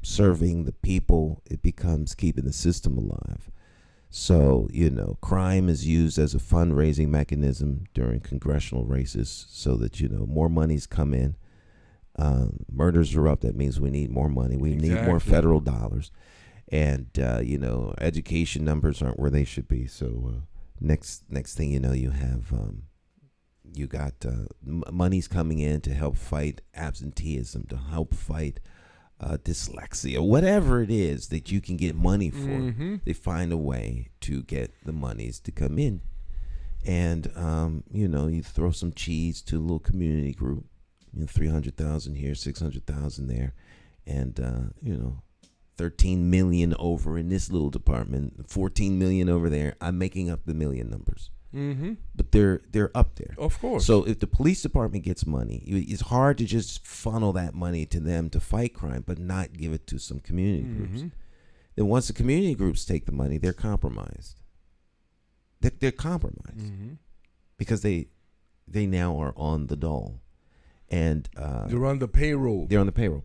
serving the people, it becomes keeping the system alive. So, you know, crime is used as a fundraising mechanism during congressional races so that, you know, more monies come in. Murders are up. That means we need more money. We need more federal dollars. And, you know, education numbers aren't where they should be. So next thing you know, you have you got monies coming in to help fight absenteeism, to help fight dyslexia, whatever it is that you can get money for. They find a way to get the monies to come in. And, you know, you throw some cheese to a little community group, you know, 300,000 here, 600,000 there. And, you know, 13 million over in this little department, 14 million over there. I'm making up the million numbers. But they're up there. Of course. So if the police department gets money, it's hard to just funnel that money to them to fight crime, but not give it to some community groups. Then once the community groups take the money, they're compromised. They're compromised because they now are on the dole, and they're on the payroll. They're on the payroll,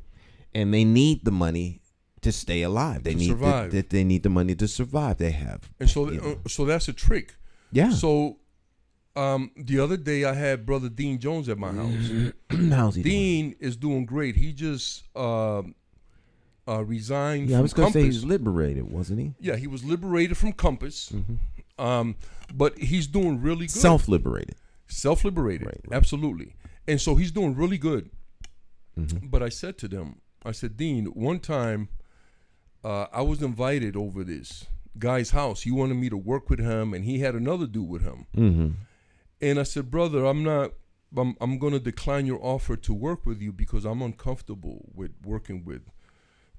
and they need the money to stay alive. They need survive. They need the money to survive. They have, and so so that's a trick. Yeah. So the other day I had Brother Dean Jones at my house. How's he Dean is doing great. He just resigned from I was going to say Compass. he's liberated, wasn't he? Yeah, he was liberated from Compass. But he's doing really good. Self-liberated. Self-liberated, Right. absolutely. And so he's doing really good. But I said to them, I said, Dean, one time I was invited over this guy's house. He wanted me to work with him, and he had another dude with him. And I said, brother, I'm going to decline your offer to work with you because I'm uncomfortable with working with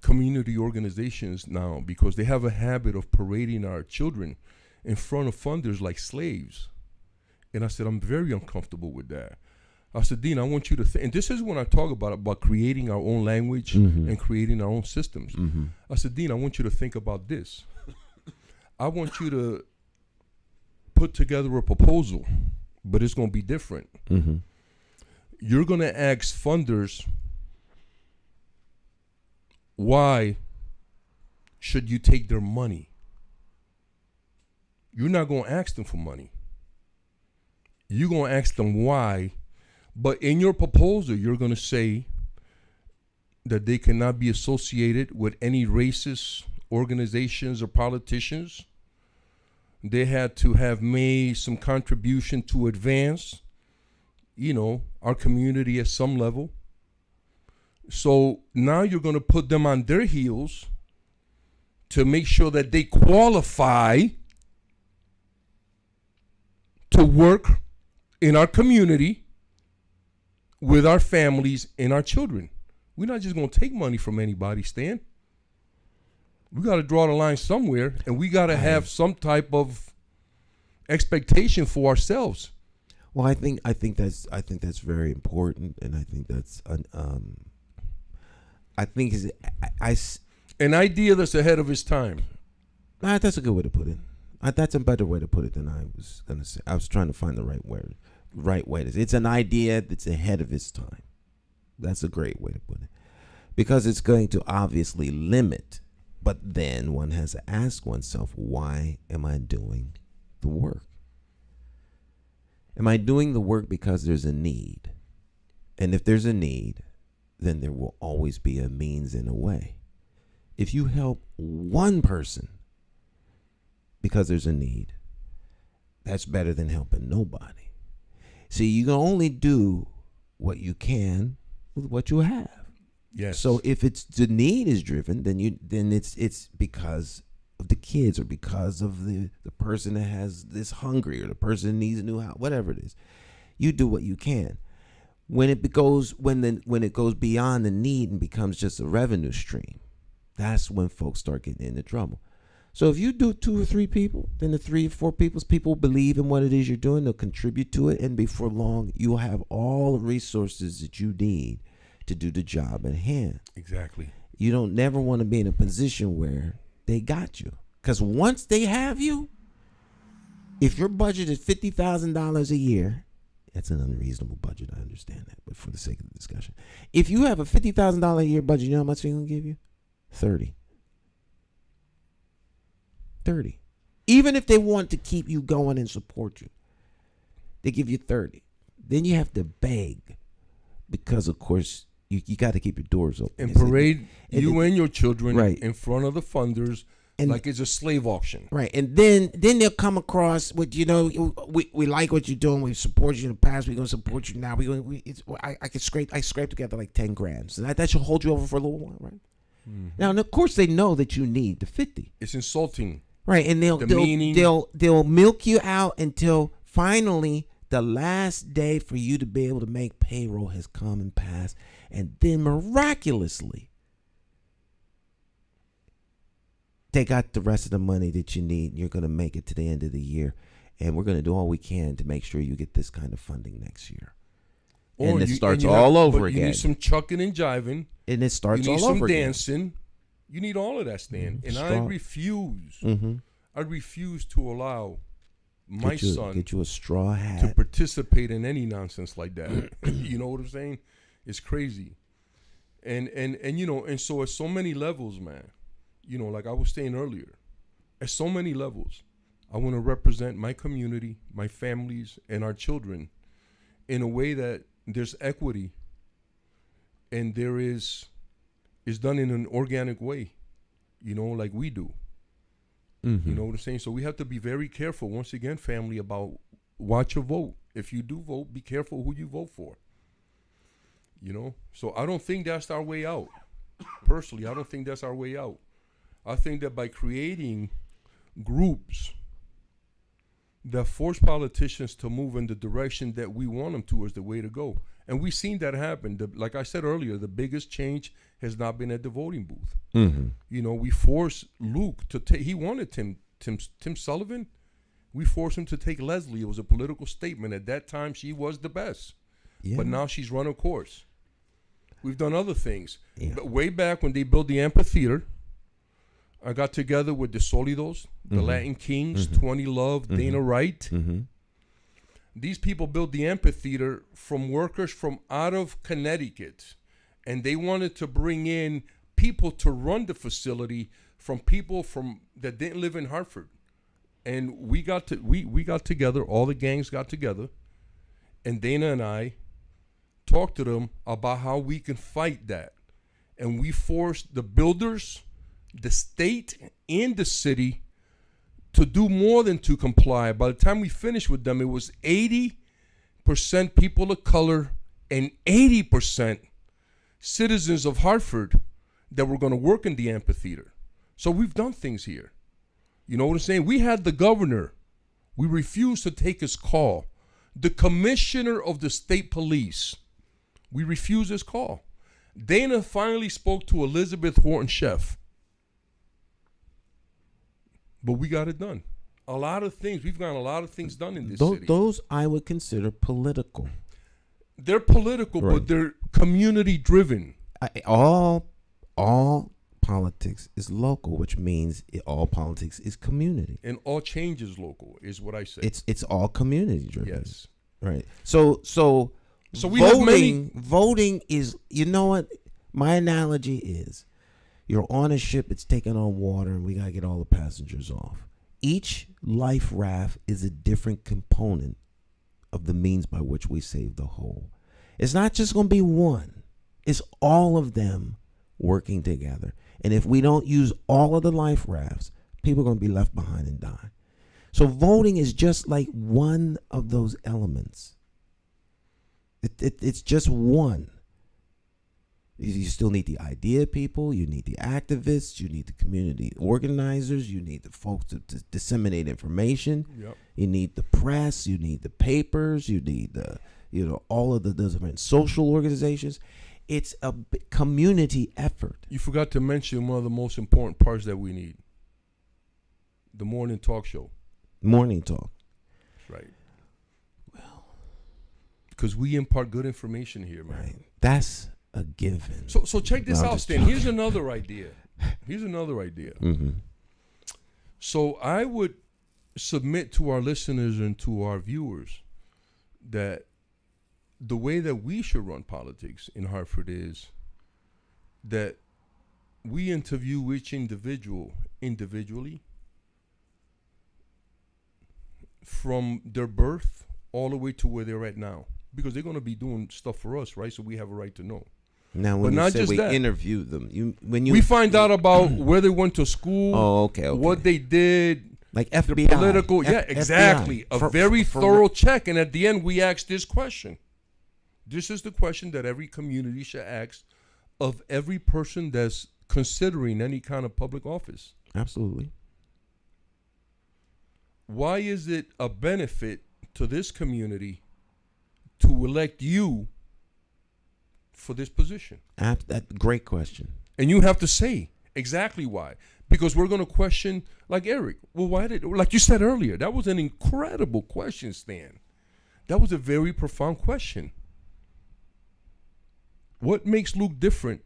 community organizations now because they have a habit of parading our children in front of funders like slaves. And I said, I'm very uncomfortable with that. I said, Dean, I want you to think, and this is when I talk about creating our own language and creating our own systems. I said, Dean, I want you to think about this. I want you to put together a proposal, but it's going to be different. Mm-hmm. You're going to ask funders, why should you take their money? You're not going to ask them for money. You're going to ask them why. But in your proposal, you're going to say that they cannot be associated with any racist organizations or politicians. They had to have made some contribution to advance, our community at some level. So now you're going to put them on their heels to make sure that they qualify to work in our community with our families and our children. We're not just going to take money from anybody, Stan. We got to draw the line somewhere, and we got to have some type of expectation for ourselves. Well, I think that's very important, and I think that's an idea that's ahead of its time. That's a good way to put it. That's a better way to put it than I was gonna say. I was trying to find the right word. It's an idea that's ahead of its time. That's a great way to put it, because it's going to obviously limit. But then one has to ask oneself, why am I doing the work? Am I doing the work because there's a need? And if there's a need, then there will always be a means and a way. If you help one person because there's a need, that's better than helping nobody. See, you can only do what you can with what you have. Yes. So if it's the need is driven, then it's because of the kids, or because of the person that has this hungry, or the person that needs a new house, whatever it is. You do what you can. When it goes beyond the need and becomes just a revenue stream, that's when folks start getting into trouble. So if you do 2 or 3 people, then the 3 or 4 people believe in what it is you're doing, they'll contribute to it, and before long, you'll have all the resources that you need to do the job at hand. Exactly. You don't never want to be in a position where they got you. Because once they have you, if your budget is $50,000 a year, that's an unreasonable budget, I understand that, but for the sake of the discussion. If you have a $50,000 a year budget, you know how much they're going to give you? 30. Even if they want to keep you going and support you, they give you 30. Then you have to beg, because of course you got to keep your doors open and parade you and your children in front of the funders, and like it's a slave auction. Right. And then they'll come across with, we like what you're doing, we support you in the past, we're going to support you now. I scrape together like 10 grand. So that should hold you over for a little while, right? Mm-hmm. Now, and of course they know that you need the 50. It's insulting. Right. And they'll milk you out until finally the last day for you to be able to make payroll has come and passed. And then miraculously, they got the rest of the money that you need. You're going to make it to the end of the year. And we're going to do all we can to make sure you get this kind of funding next year. And it starts all over again. You need some chucking and jiving. And it starts all over again. You need some dancing. You need all of that, Stan. And I refuse. Mm-hmm. I refuse to allow my son get you a straw hat to participate in any nonsense like that. You know what I'm saying? It's crazy. And so at so many levels, man, like I was saying earlier, at so many levels, I want to represent my community, my families, and our children in a way that there's equity and there is done in an organic way, like we do. Mm-hmm. You know what I'm saying? So we have to be very careful, once again, family, about watch your vote. If you do vote, be careful who you vote for. So I don't think that's our way out. Personally, I don't think that's our way out. I think that by creating groups that force politicians to move in the direction that we want them to is the way to go. And we've seen that happen. Like I said earlier, the biggest change has not been at the voting booth. Mm-hmm. We forced Luke to take, he wanted Tim Sullivan. We forced him to take Leslie. It was a political statement. At that time, she was the best. Yeah. But now she's run a course. We've done other things. Yeah. But way back when they built the amphitheater, I got together with the Solidos, the Latin Kings, 20 Love, Dana Wright. These people built the amphitheater from workers from out of Connecticut, and they wanted to bring in people to run the facility from people from that didn't live in Hartford. And we got together, all the gangs got together, and Dana and I talked to them about how we can fight that. And we forced the builders, the state, and the city to do more than to comply. By the time we finished with them, it was 80% people of color and 80% citizens of Hartford that were going to work in the amphitheater. So we've done things here. You know what I'm saying? We had the governor. We refused to take his call. The commissioner of the state police. We refused his call. Dana finally spoke to Elizabeth Horton-Sheff. But we got it done. A lot of things. We've gotten a lot of things done in this city. Those I would consider political. They're political, Right. but they're community driven. All politics is local, which means all politics is community. And all change is local, is what I say. It's all community driven. Yes. Right. So we have voting is, you know what? My analogy is you're on a ship, it's taking on water, and we got to get all the passengers off. Each life raft is a different component of the means by which we save the whole. It's not just going to be one. It's all of them working together. And if we don't use all of the life rafts, people are going to be left behind and die. So voting is just like one of those elements. It's just one. You still need the idea people, you need the activists, you need the community organizers, you need the folks to disseminate information. Yep. You need the press, you need the papers, you need the, all of the different social organizations. It's a community effort. You forgot to mention one of the most important parts that we need. The morning talk show. Morning talk. That's right. Well, because we impart good information here, man. Right. That's a given. So check this No, I'm out, just Stan. joking. Here's another idea. Mm-hmm. So I would submit to our listeners and to our viewers that the way that we should run politics in Hartford is that we interview each individual individually from their birth all the way to where they're at now, because they're going to be doing stuff for us, right? So we have a right to know. Now, But when you not say just we that. interview them, We find out about where they went to school, okay. what they did, like their FBI. political, exactly. FBI. A very thorough check. And at the end, we ask this question. This is the question that every community should ask of every person that's considering any kind of public office. Absolutely. Why is it a benefit to this community to elect you for this position? That great question. And you have to say exactly why. Because we're going to question, like Eric, well, why did, like you said earlier, that was an incredible question, Stan. That was a very profound question. What makes Luke different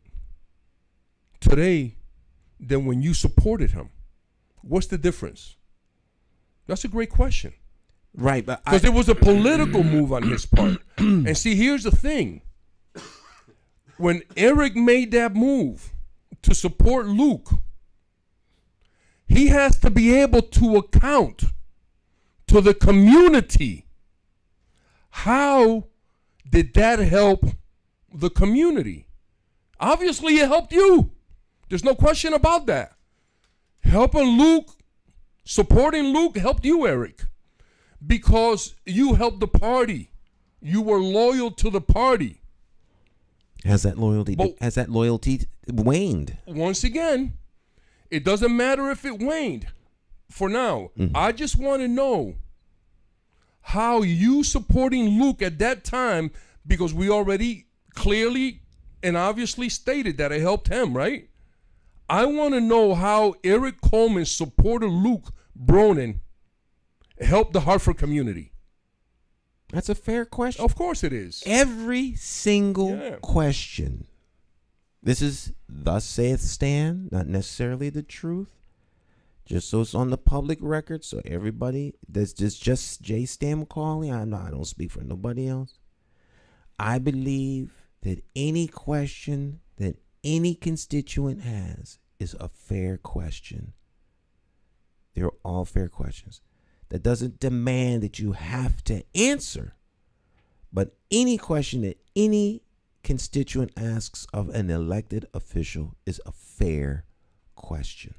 today than when you supported him? What's the difference? That's a great question. Right, but Because it was a political move on his part. And see, here's the thing. When Eric made that move to support Luke, he has to be able to account to the community. How did that help the community? Obviously, it helped you. There's no question about that. Helping Luke, supporting Luke helped you, Eric, because you helped the party. You were loyal to the party. has that loyalty waned? Once again, it doesn't matter if it waned. For now, I just want to know how you supporting Luke at that time, because we already clearly and obviously stated that it helped him, right? I want to know how Eric Coleman's support of Luke Bronin helped the Hartford community. That's a fair question. Of course it is. Every single question. This is thus saith Stan, not necessarily the truth, just so it's on the public record, so everybody, that's just J. Stan McCauley. I don't speak for nobody else. I believe that any question that any constituent has is a fair question. They're all fair questions. That doesn't demand that you have to answer, but any question that any constituent asks of an elected official is a fair question.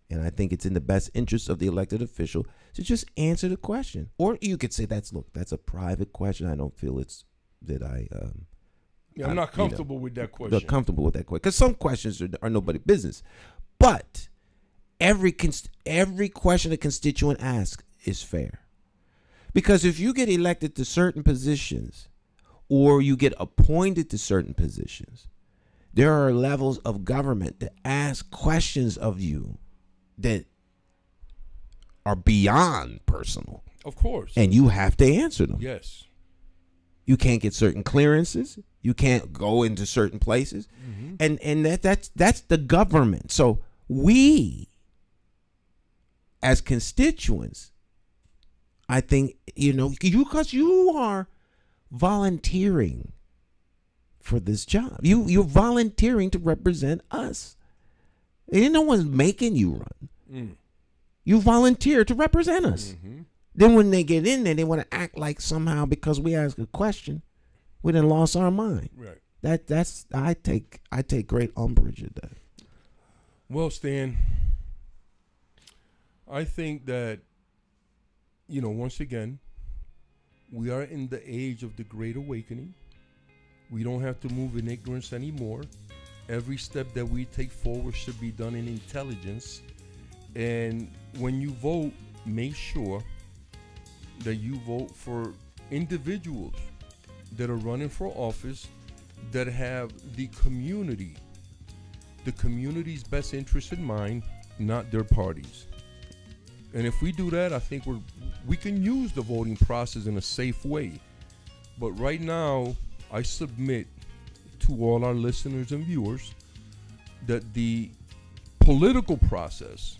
And I think it's in the best interest of the elected official to just answer the question. Or you could say that's a private question. I don't feel it's that I'm not comfortable with that question. Not comfortable with that question. Because some questions are nobody's business. But every question a constituent asks is fair. Because if you get elected to certain positions or you get appointed to certain positions, there are levels of government that ask questions of you that are beyond personal. Of course. And you have to answer them. Yes. You can't get certain clearances. You can't go into certain places. Mm-hmm. And that's the government. So we, as constituents, I think, because you are volunteering for this job. You're volunteering to represent us. And no one's making you run. Mm. You volunteer to represent us. Mm-hmm. Then when they get in there, they want to act like somehow because we ask a question, we done lost our mind. Right. That's I take great umbrage at that. Well, Stan, I think that, once again, we are in the age of the Great Awakening. We don't have to move in ignorance anymore. Every step that we take forward should be done in intelligence. And when you vote, make sure that you vote for individuals that are running for office that have the community's best interest in mind, not their parties. And if we do that, I think we can use the voting process in a safe way. But right now, I submit to all our listeners and viewers that the political process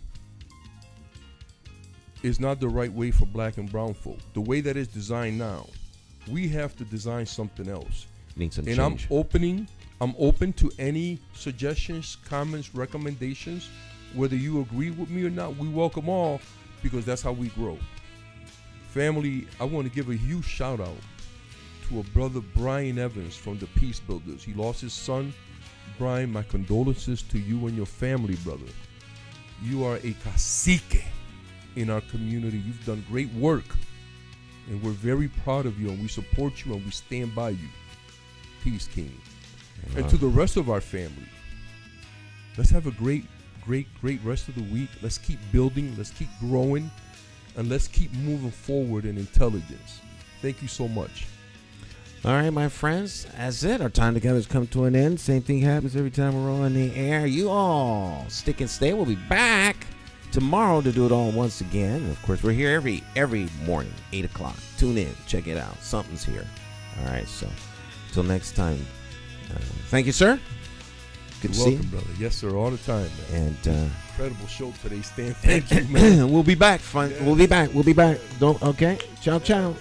is not the right way for black and brown folk. The way that it's designed now, we have to design something else. Need some and change. I'm open to any suggestions, comments, recommendations. Whether you agree with me or not, we welcome all, because that's how we grow. Family, I want to give a huge shout out to a brother, Brian Evans from the Peace Builders. He lost his son. Brian, my condolences to you and your family, brother. You are a cacique in our community. You've done great work, and we're very proud of you, and we support you, and we stand by you. Peace, King. And to the rest of our family, let's have a great rest of the week. Let's keep building, let's keep growing, and let's keep moving forward in intelligence. Thank you so much. All right, my friends, that's it. Our time together has come to an end. Same thing happens every time we're on the air. You all stick and stay. We'll be back tomorrow to do it all once again. And of course, we're here every morning, 8 o'clock. Tune in, check it out. Something's here. All right, so until next time, thank you, sir. Good to see you, brother. Yes, sir, all the time, man. And incredible show today, Stan. Thank you, man. We'll be back, friend. Yeah. We'll be back. Ciao, ciao.